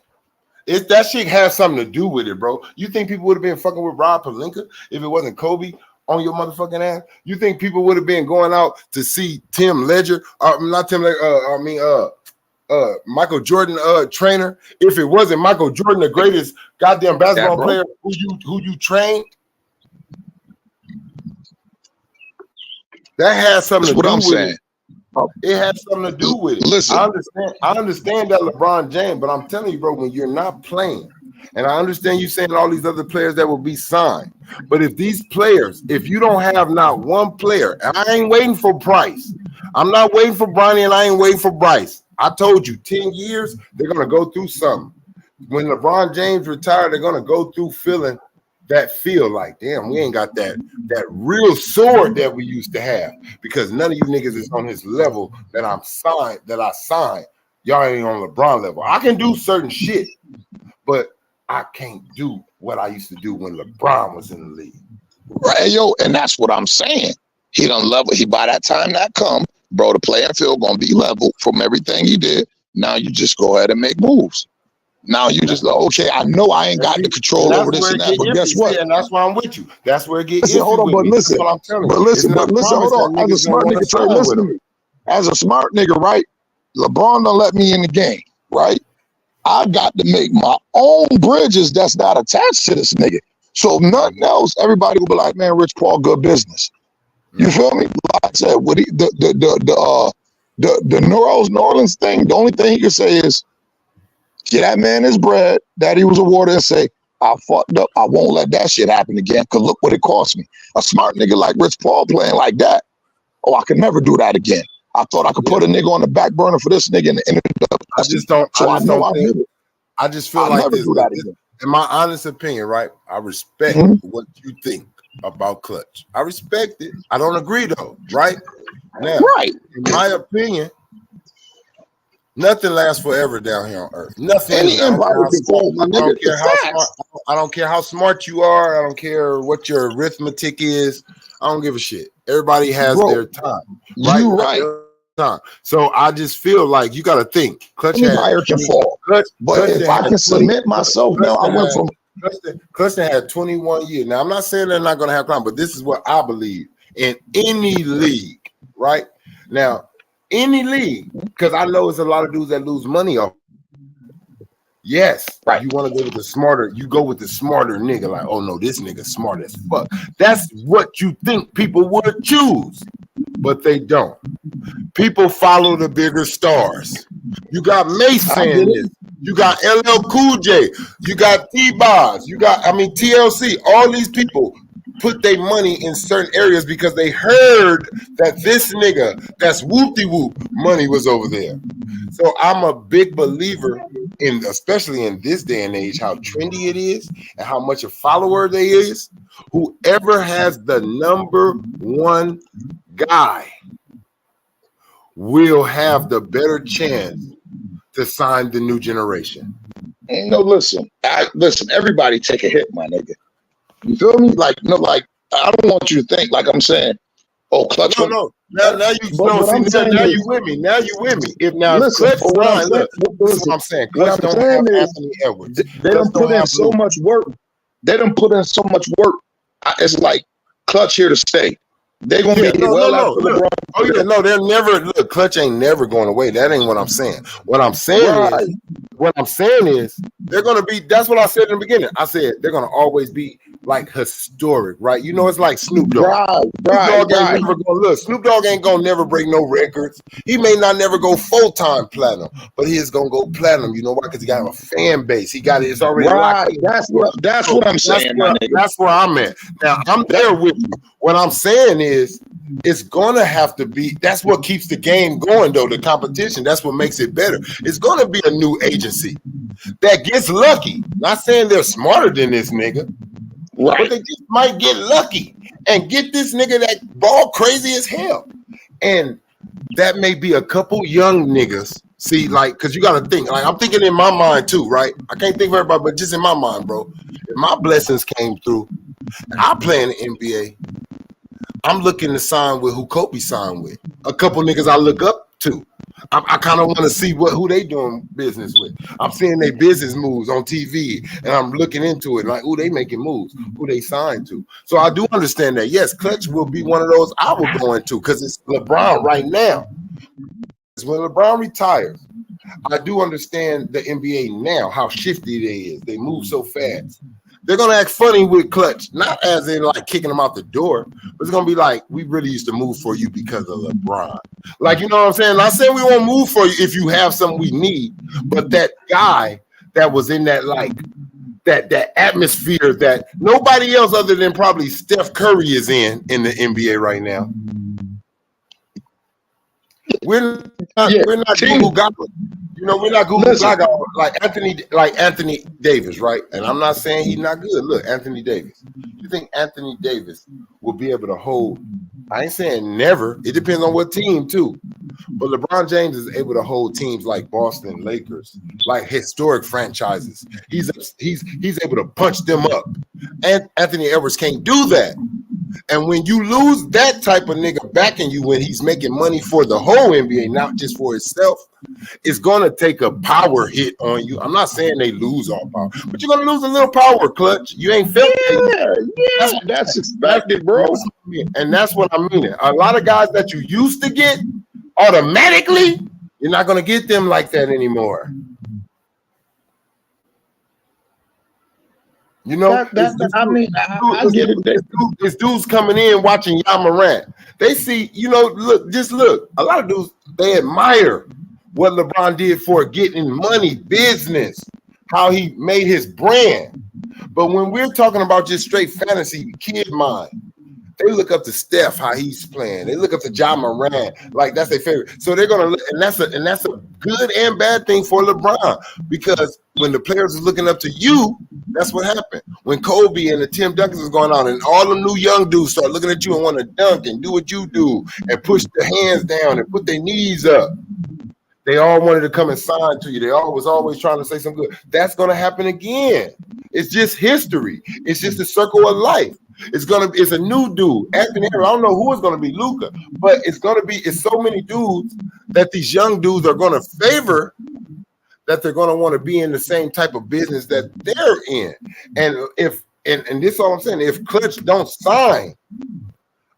If that shit has something to do with it, bro. You think people would have been fucking with Rob Pelinka if it wasn't Kobe on your motherfucking ass? You think people would have been going out to see Tim Ledger, not Tim Ledger, Michael Jordan trainer if it wasn't Michael Jordan, the greatest goddamn basketball player who you trained? That has something to do with it. It has something to do with it. Listen, I understand that LeBron James, but I'm telling you, bro, when you're not playing, and I understand you saying all these other players that will be signed, but if these players, if you don't have not one player, and I ain't waiting for Bryce, I'm not waiting for Bronny, and I ain't waiting for Bryce. I told you, 10 years, they're gonna go through something. When LeBron James retired, they're gonna go through feeling that feel like, damn, we ain't got that real sword that we used to have, because none of you niggas is on his level that I signed. Y'all ain't on LeBron level. I can do certain shit, but I can't do what I used to do when LeBron was in the league. Right, yo, and that's what I'm saying. He done level. He by that time that come, bro, the playing field gonna be level from everything he did. Now you just go ahead and make moves. Now you just like, okay, I know I ain't got the control over this and that, but guess what? And that's why I'm with you. That's where it gets. Hold on, but listen, hold on. As a smart nigga, Trey, listen to me. As a smart nigga, right? LeBron done let me in the game, right? I got to make my own bridges that's not attached to this nigga. So if nothing else, everybody will be like, man, Rich Paul, good business. You feel me? Like I said, what the New Orleans thing, the only thing he can say is, get that man his bread that he was awarded and say, I fucked up. I won't let that shit happen again, because look what it cost me. A smart nigga like Rich Paul playing like that, oh, I can never do that again. I thought I could put a nigga on the back burner for this nigga and ended up. I just feel like this. In my honest opinion, right? I respect what you think about clutch. I respect it. I don't agree though, right? Now, in my opinion, nothing lasts forever down here on earth. Nothing. Any empire can fall, my nigga. I don't care how smart you are. I don't care what your arithmetic is. I don't give a shit. Everybody has their time. Right? You right. Time. So I just feel like you got to think. Clutch empire can fall. But if I can submit myself now, I went from Clutch had 21 years. Now I'm not saying they're not going to have crime, but this is what I believe in any league. Right now, any league, because I know it's a lot of dudes that lose money off. Yes, right. You want to go with the smarter, you go with the smarter nigga. Like, oh no, this nigga smart as fuck. That's what you think people would choose, but they don't. People follow the bigger stars. You got Mace saying this. You got LL Cool J. You got T-Boz. You got, TLC. All these people put their money in certain areas because they heard that this nigga that's whoop-de-whoop money was over there. So I'm a big believer in, especially in this day and age, how trendy it is and how much a follower they is. Whoever has the number one guy will have the better chance to sign the new generation. Listen, everybody take a hit, my nigga. You feel me? Like, I don't want you to think like I'm saying, oh, Clutch. No. Now you with me. Now you with me. If now listen, Clutch sign, look, this is what I'm saying. Clutch don't have Anthony Edwards. They don't put in so much work. It's like Clutch here to stay. They're gonna be after LeBron. Oh yeah, no, they're never. Look, Clutch ain't never going away. That ain't what I'm saying. What I'm saying is they're gonna be. That's what I said in the beginning. I said they're gonna always be like historic, right? You know, it's like Snoop Dogg. Snoop Dogg ain't gonna never break no records. He may not never go full-time platinum, but he is gonna go platinum. You know why? Because he got a fan base. He got it. It's already right. That's what I'm saying. That's where I'm at. Now I'm there with you. What I'm saying is, it's gonna have to be. That's what keeps the game going, though. The competition. That's what makes it better. It's gonna be a new agency that gets lucky. Not saying they're smarter than this nigga, right? But they just might get lucky and get this nigga that ball crazy as hell. And that may be a couple young niggas. See, like, because you got to think. Like, I'm thinking in my mind too, right? I can't think for everybody, but just in my mind, bro. If my blessings came through, and I play in the NBA, I'm looking to sign with who Kobe signed with. A couple niggas I look up to. I kind of want to see who they doing business with. I'm seeing their business moves on TV, and I'm looking into it like, who they making moves, who they signed to. So I do understand that. Yes, Clutch will be one of those I will go into because it's LeBron right now. It's when LeBron retires. I do understand the NBA now, how shifty they is. They move so fast. They're gonna act funny with Clutch, not as in like kicking them out the door, but it's gonna be like, we really used to move for you because of LeBron. Like, you know what I'm saying? Not saying we won't move for you if you have something we need, but that guy that was in that like that atmosphere that nobody else other than probably Steph Curry is in the NBA right now. We're not Google Goblin. You know, we're not Google Gaga like Anthony Davis, right? And I'm not saying he's not good. Look, Anthony Davis. You think Anthony Davis will be able to hold? I ain't saying never. It depends on what team too. But LeBron James is able to hold teams like Boston Lakers, like historic franchises. He's able to punch them up. And Anthony Edwards can't do that. And when you lose that type of nigga backing you when he's making money for the whole NBA, not just for himself, it's going to take a power hit on you. I'm not saying they lose all power, but you're going to lose a little power, Clutch. You ain't felt it. That's expected, bro. And that's what I mean. A lot of guys that you used to get automatically, you're not going to get them like that anymore. You know, I get it. It's dudes coming in watching Ja Morant. They see, you know, look. A lot of dudes, they admire what LeBron did for getting money, business, how he made his brand. But when we're talking about just straight fantasy, kid mind, they look up to Steph, how he's playing. They look up to Ja Morant, like that's their favorite. So they're gonna, and that's a good and bad thing for LeBron, because when the players is looking up to you, that's what happened. When Kobe and the Tim Duncans was going on, and all the new young dudes start looking at you and want to dunk and do what you do and push their hands down and put their knees up. They all wanted to come and sign to you. They was always trying to say something good. That's gonna happen again. It's just history. It's just the circle of life. It's a new dude. Anthony Edwards, I don't know who it's gonna be, Luka, but it's so many dudes that these young dudes are gonna favor, that they're gonna want to be in the same type of business that they're in. And and this is all I'm saying, if Clutch don't sign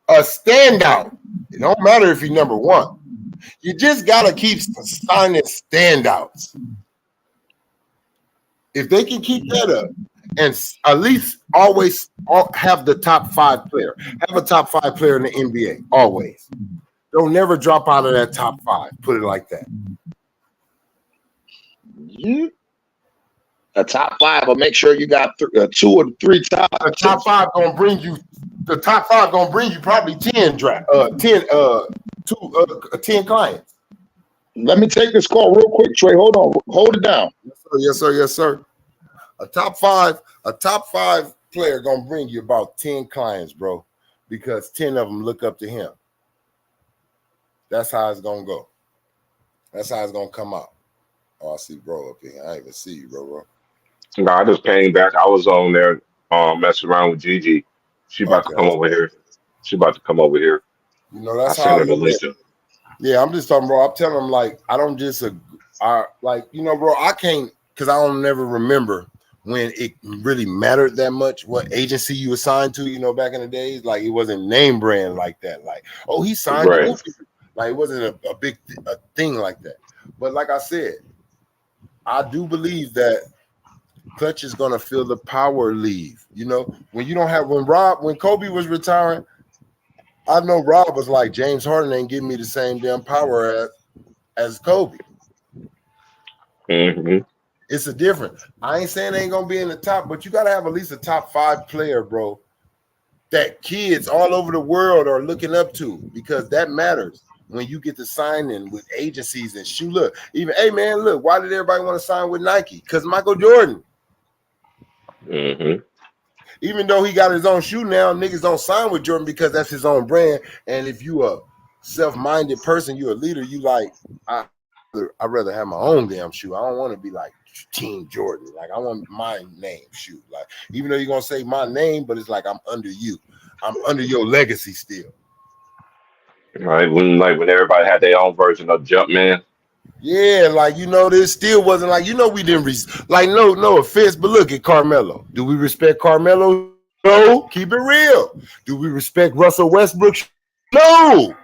a standout, it don't matter if he's number one. You just gotta keep signing standouts. If they can keep that up, and at least always have the top 5 player. Have a top 5 player in the NBA, always. Don't never drop out of that top 5. Put it like that. A top 5, but make sure you got 2 or 3 top. A top 5 gonna bring you the top 5 gonna bring you probably 10 clients. Let me take this call real quick, Trey. Hold on. Hold it down. Yes, sir. Yes, sir. A top five player gonna bring you about 10 clients, bro, because 10 of them look up to him. That's how it's gonna go. That's how it's gonna come out. Oh, I see bro up here. I even see you, bro. No, I just came back. I was on there messing around with Gigi. She about to come over here. She about to come over here. You know, that's I how sent her the link. Yeah, I'm just talking, bro. I'm telling them, like, I don't just like, you know, bro, I can't, because I don't never remember when it really mattered that much what agency you assigned to, you know, back in the days. Like, it wasn't name brand like that. Like, oh, he signed Right. to Goofy. Like, it wasn't a big thing like that. But like I said, I do believe that Clutch is gonna feel the power leave. You know, when you don't have when Kobe was retiring, I know Rob was like, James Harden ain't giving me the same damn power as Kobe. Mm-hmm. It's a difference. I ain't saying they ain't gonna be in the top, but you gotta have at least a top 5 player, bro, that kids all over the world are looking up to, because that matters. When you get to sign in with agencies and shoot, look, even, hey man, look, why did everybody want to sign with Nike? Because Michael Jordan. Mm-hmm. Even though he got his own shoe now, niggas don't sign with Jordan because that's his own brand. And if you a self-minded person, you a leader, you like, I'd rather have my own damn shoe. I don't want to be like Team Jordan. Like, I want my name shoe. Like, even though you're gonna say my name, but it's like I'm under you. I'm under your legacy still. Right, when everybody had their own version of Jumpman. Yeah, like, you know, this still wasn't like, you know, we didn't like, no offense, but look at Carmelo. Do we respect Carmelo? No, keep it real. Do we respect Russell Westbrook? No.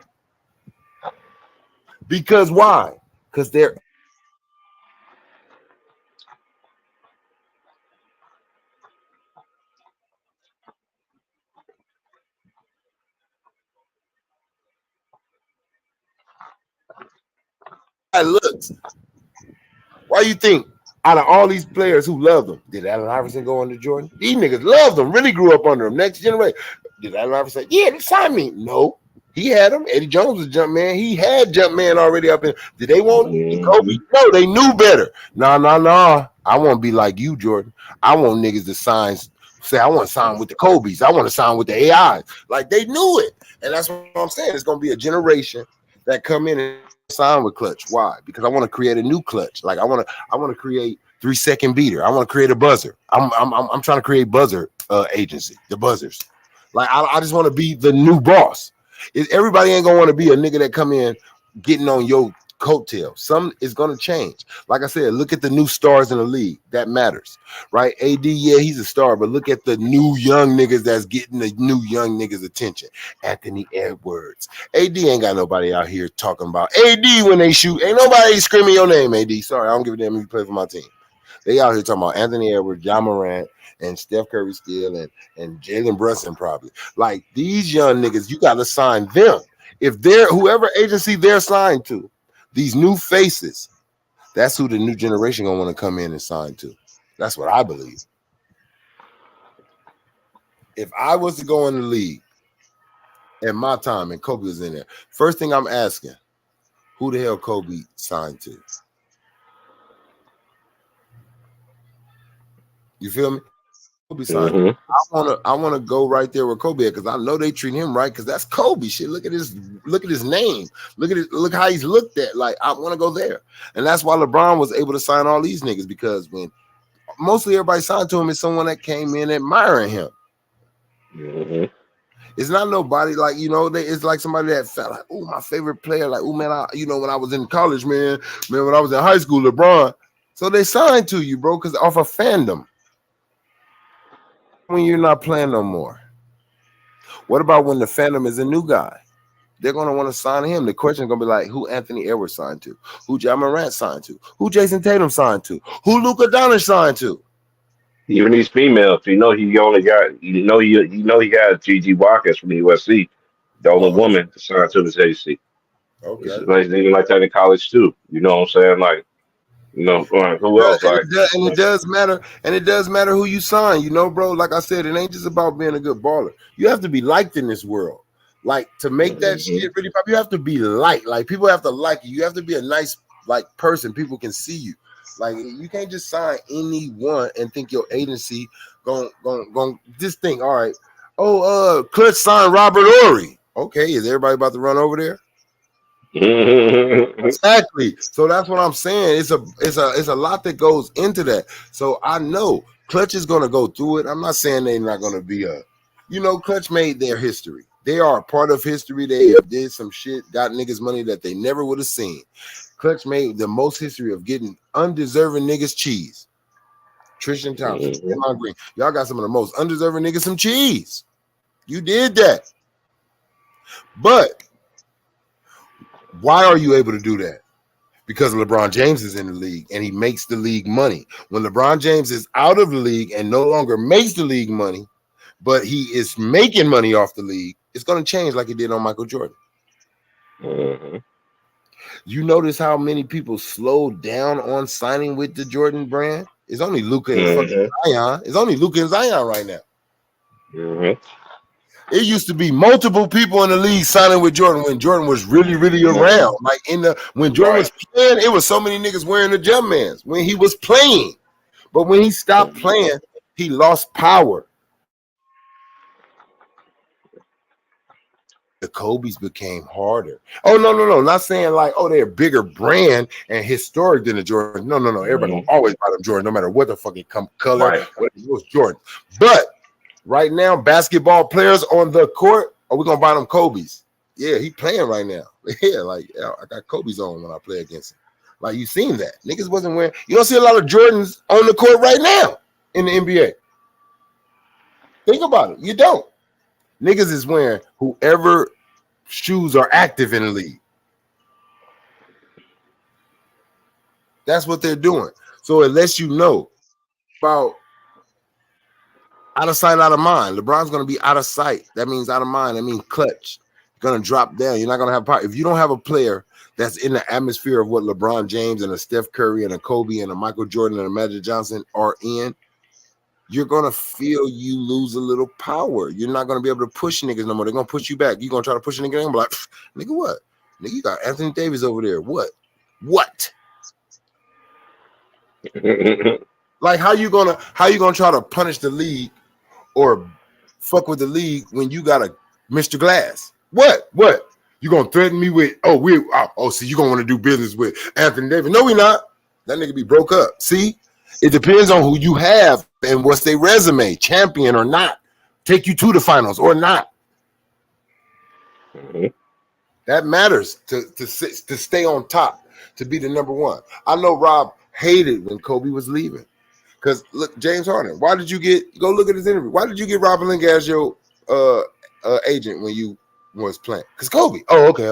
Because why? Because they're looks. Why you think out of all these players who loved him, did Allen Iverson go under Jordan? These niggas loved him, really grew up under him. Next generation. Did Allen Iverson say, yeah, they signed me? No. He had him. Eddie Jones was Jumpman. He had Jumpman already up in. Did they want Kobe? No, they knew better. No. I want to be like you, Jordan. I want niggas to sign. Say, I want to sign with the Kobe's. I want to sign with the AIs. Like, they knew it. And that's what I'm saying. It's going to be a generation that come in and sign with Clutch. Why? Because I want to create a new Clutch. Like, I want to create 3-second beater. I want to create a buzzer. I'm trying to create buzzer agency, the buzzers. Like, I just want to be the new boss. Everybody ain't gonna want to be a nigga that come in getting on your coattail. Some is gonna change. Like I said, look at the new stars in the league. That matters, right? AD, yeah, he's a star, but look at the new young niggas that's getting the new young niggas' attention. Anthony Edwards. AD ain't got nobody out here talking about AD when they shoot. Ain't nobody screaming your name, AD. Sorry, I don't give a damn if you play for my team. They out here talking about Anthony Edwards, Ja Morant, and Steph Curry still, and Jalen Brunson probably. Like, these young niggas, you got to sign them. If they're whoever agency they're signed to, these new faces, that's who the new generation gonna want to come in and sign to. That's what I believe. If I was to go in the league at my time and Kobe was in there, first thing I'm asking, who the hell Kobe signed to? You feel me? Kobe signed. Mm-hmm. I wanna go right there with Kobe because I know they treat him right because that's Kobe shit. Look at his name. Look how he's looked at. Like, I want to go there. And that's why LeBron was able to sign all these niggas, because when mostly everybody signed to him is someone that came in admiring him. Mm-hmm. It's not nobody like, you know, it's like somebody that felt like, oh, my favorite player, like, oh man, when I was in college, man, when I was in high school, LeBron. So they signed to you, bro, because off of fandom. When you're not playing no more, what about when the fandom is a new guy? They're gonna want to sign him. The question is gonna be like, who Anthony Edwards signed to, who Ja Morant signed to, who Jason Tatum signed to, who Luka Doncic signed to. Even these females, he got Gigi Watkins from the USC, the only woman to sign to this agency. Okay. It's like, even like that in college too. You know what I'm saying? Like, No, who else? Like, And it does matter, and it does matter who you sign, you know, bro. Like I said, it ain't just about being a good baller. You have to be liked in this world. Like to make that shit really pop, you have to be liked. Like people have to like you. You have to be a nice like person. People can see you. Like you can't just sign anyone and think your agency going just think, all right. Oh, Clutch signed Robert Ory. Okay, is everybody about to run over there? Exactly. So that's what I'm saying. It's a lot that goes into that. So I know Clutch is gonna go through it. I'm not saying they're not gonna be Clutch made their history. They are a part of history. They did some shit, got niggas money that they never would have seen. Clutch made the most history of getting undeserving niggas cheese. Tristan Thompson, Draymond Green, y'all got some of the most undeserving niggas some cheese. You did that. But why are you able to do that? Because LeBron James is in the league and he makes the league money. When LeBron James is out of the league and no longer makes the league money, but he is making money off the league, it's going to change like it did on Michael Jordan. You notice how many people slowed down on signing with the Jordan brand? It's only Luka and fucking Zion. It's only Luka and Zion right now. It used to be multiple people in the league signing with Jordan when Jordan was really, really around. Like when Jordan was playing, it was so many niggas wearing the Jumpmans when he was playing. But when he stopped playing, he lost power. The Kobe's became harder. Oh, no. Not saying like, oh, they're a bigger brand and historic than the Jordan. No. Everybody will always buy them Jordan, no matter what the fucking color. Right. It was Jordan. But right now, basketball players on the court, are we gonna buy them Kobe's? Yeah, he playing right now. Yeah, I got Kobe's on when I play against him. Like you seen that. Niggas wasn't wearing, you don't see a lot of Jordans on the court right now in the NBA. Think about it. You don't. Niggas is wearing whoever shoes are active in the league. That's what they're doing. So it lets you know about out of sight, out of mind. LeBron's going to be out of sight. That means out of mind. That means clutch. Going to drop down. You're not going to have power. If you don't have a player that's in the atmosphere of what LeBron James and a Steph Curry and a Kobe and a Michael Jordan and a Magic Johnson are in, you're going to feel you lose a little power. You're not going to be able to push niggas no more. They're going to push you back. You're going to try to push a nigga and be like, nigga, what? Nigga, you got Anthony Davis over there. What? Like, how you gonna try to punish the league or fuck with the league when you got a Mr. Glass? What? You gonna threaten me with, so you gonna want to do business with Anthony Davis? No, we not. That nigga be broke up. See? It depends on who you have and what's their resume, champion or not, take you to the finals or not. That matters to stay on top, to be the number one. I know Rob hated when Kobe was leaving. Because look, James Harden, why did you go look at his interview? Why did you get Rob Pelinka as your agent when you was playing? Because Kobe. Oh, okay.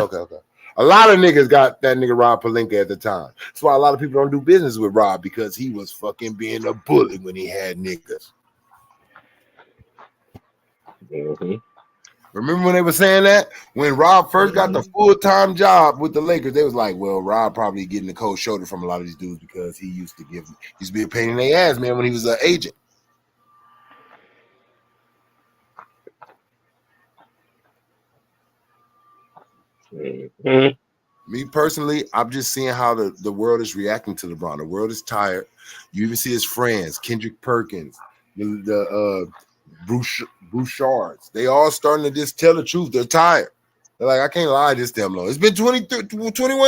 A lot of niggas got that nigga Rob Pelinka at the time. That's why a lot of people don't do business with Rob, because he was fucking being a bully when he had niggas. Remember when they were saying that? When Rob first got the full-time job with the Lakers, they was like, well, Rob probably getting the cold shoulder from a lot of these dudes because he used to be a pain in their ass, man, when he was an agent. Me personally, I'm just seeing how the world is reacting to LeBron. The world is tired. You even see his friends, Kendrick Perkins, the Bouchards. They all starting to just tell the truth. They're tired. They're like, I can't lie this damn long. It's been 21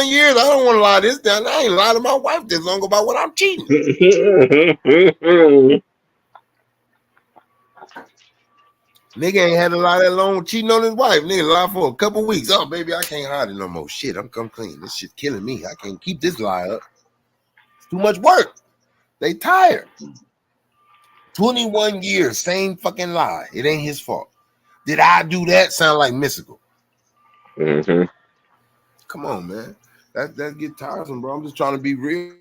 years. I don't want to lie this damn. I ain't lied to my wife this long about when I'm cheating. Nigga ain't had to lie that long cheating on his wife. Nigga lied for a couple weeks. Oh, baby, I can't hide it no more. Shit, I'm come clean. This shit killing me. I can't keep this lie up. It's too much work. They tired. 21 years, same fucking lie. It ain't his fault. Did I do that? Sound like mystical. Come on, man. That get tiresome, bro. I'm just trying to be real.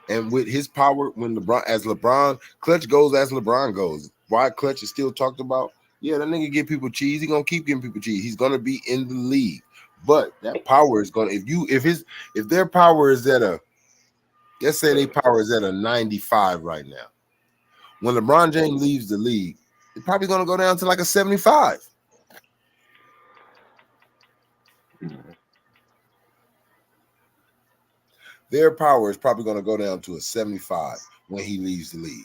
And with his power, when LeBron, Clutch goes as LeBron goes. Why Clutch is still talked about? Yeah, that nigga get people cheese. He gonna keep getting people cheese. He's gonna be in the league. But that power is gonna, if their power is at a Let's say their power is at a 95 right now. When LeBron James leaves the league, it's probably going to go down to like a 75. Their power is probably going to go down to a 75 when he leaves the league.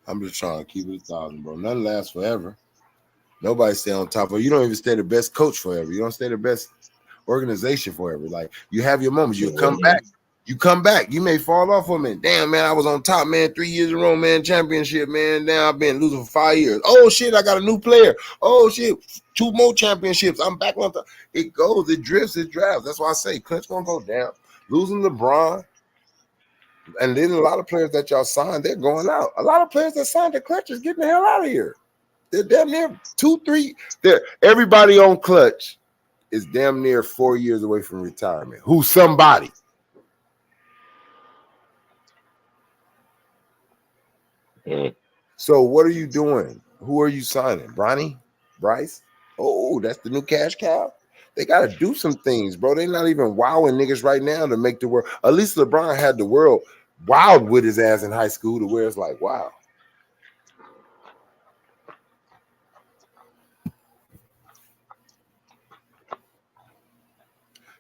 I'm just trying to keep it 1,000, bro. Nothing lasts forever. Nobody stay on top of it. You don't even stay the best coach forever. You don't stay the best organization forever. Like, you have your moments. You come back. You come back. You may fall off for a minute. Damn, man, I was on top, man, 3 years in a row, man, championship, man. Now I've been losing for 5 years. Oh, shit, I got a new player. Oh, shit, 2 more championships. I'm back on top. It goes, it drifts, it drafts. That's why I say Clint's going to go down. Losing LeBron. And then a lot of players that y'all signed, they're going out. A lot of players that signed the Clutch is getting the hell out of here. They're damn near 2, 3. Everybody on Clutch is damn near 4 years away from retirement. Who's somebody? So what are you doing? Who are you signing? Bronny? Bryce? Oh, that's the new cash cow? They got to do some things, bro. They're not even wowing niggas right now to make the world. At least LeBron had the world wild with his ass in high school to where it's like, wow.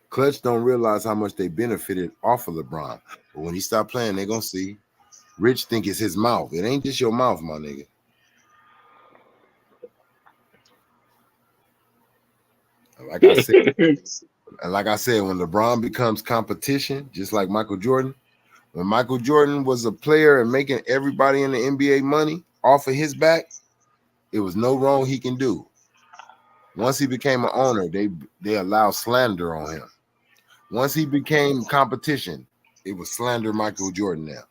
Clutch don't realize how much they benefited off of LeBron. But when he stopped playing, they're going to see. Rich think it's his mouth. It ain't just your mouth, my nigga. Like I said, when LeBron becomes competition, just like Michael Jordan, when Michael Jordan was a player and making everybody in the NBA money off of his back, it was no wrong he can do. Once he became an owner, they allowed slander on him. Once he became competition, it was slander Michael Jordan now.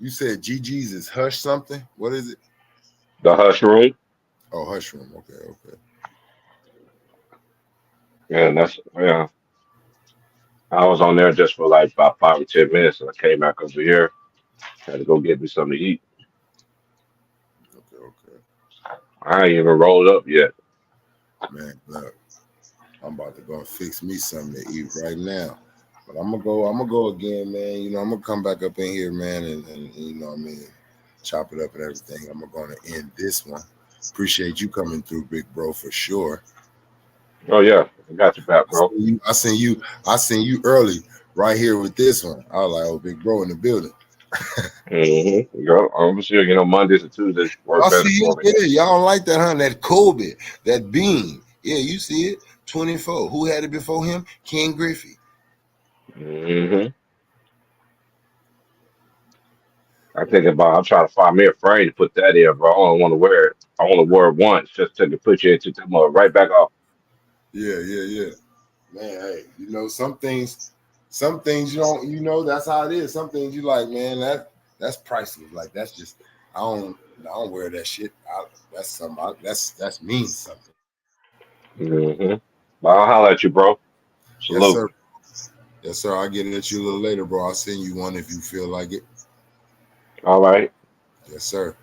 You said GG's is Hush something? What is it? The Hush Room. Oh, Hush Room. Okay. Yeah. I was on there just for like about 5 or 10 minutes, and I came back over here. Had to go get me something to eat. Okay. I ain't even rolled up yet. Man, look, I'm about to go fix me something to eat right now. But I'm gonna go again, man. You know, I'm gonna come back up in here, man, and you know what I mean, chop it up and everything. I'm gonna end this one. Appreciate you coming through, big bro, for sure. Oh yeah, I got your back, bro. I seen you early right here with this one. I was like, oh, big bro in the building. I'm sure Mondays and Tuesdays work better for me. Yeah, y'all don't like that, huh? That Kobe, that Bean. Yeah, you see it. 24. Who had it before him? Ken Griffey. I'm trying to find me a frame to put that in, bro. I don't want to wear it. I want to wear it once just to put you into right back off. Yeah. Man, hey, some things you don't, that's how it is. Some things you like, man, that's priceless. Like, that's just, I don't wear that shit. That's something, that means something. But I'll holler at you, bro. Salute. Yes, sir. I'll get it at you a little later, bro. I'll send you one if you feel like it. All right. Yes, sir.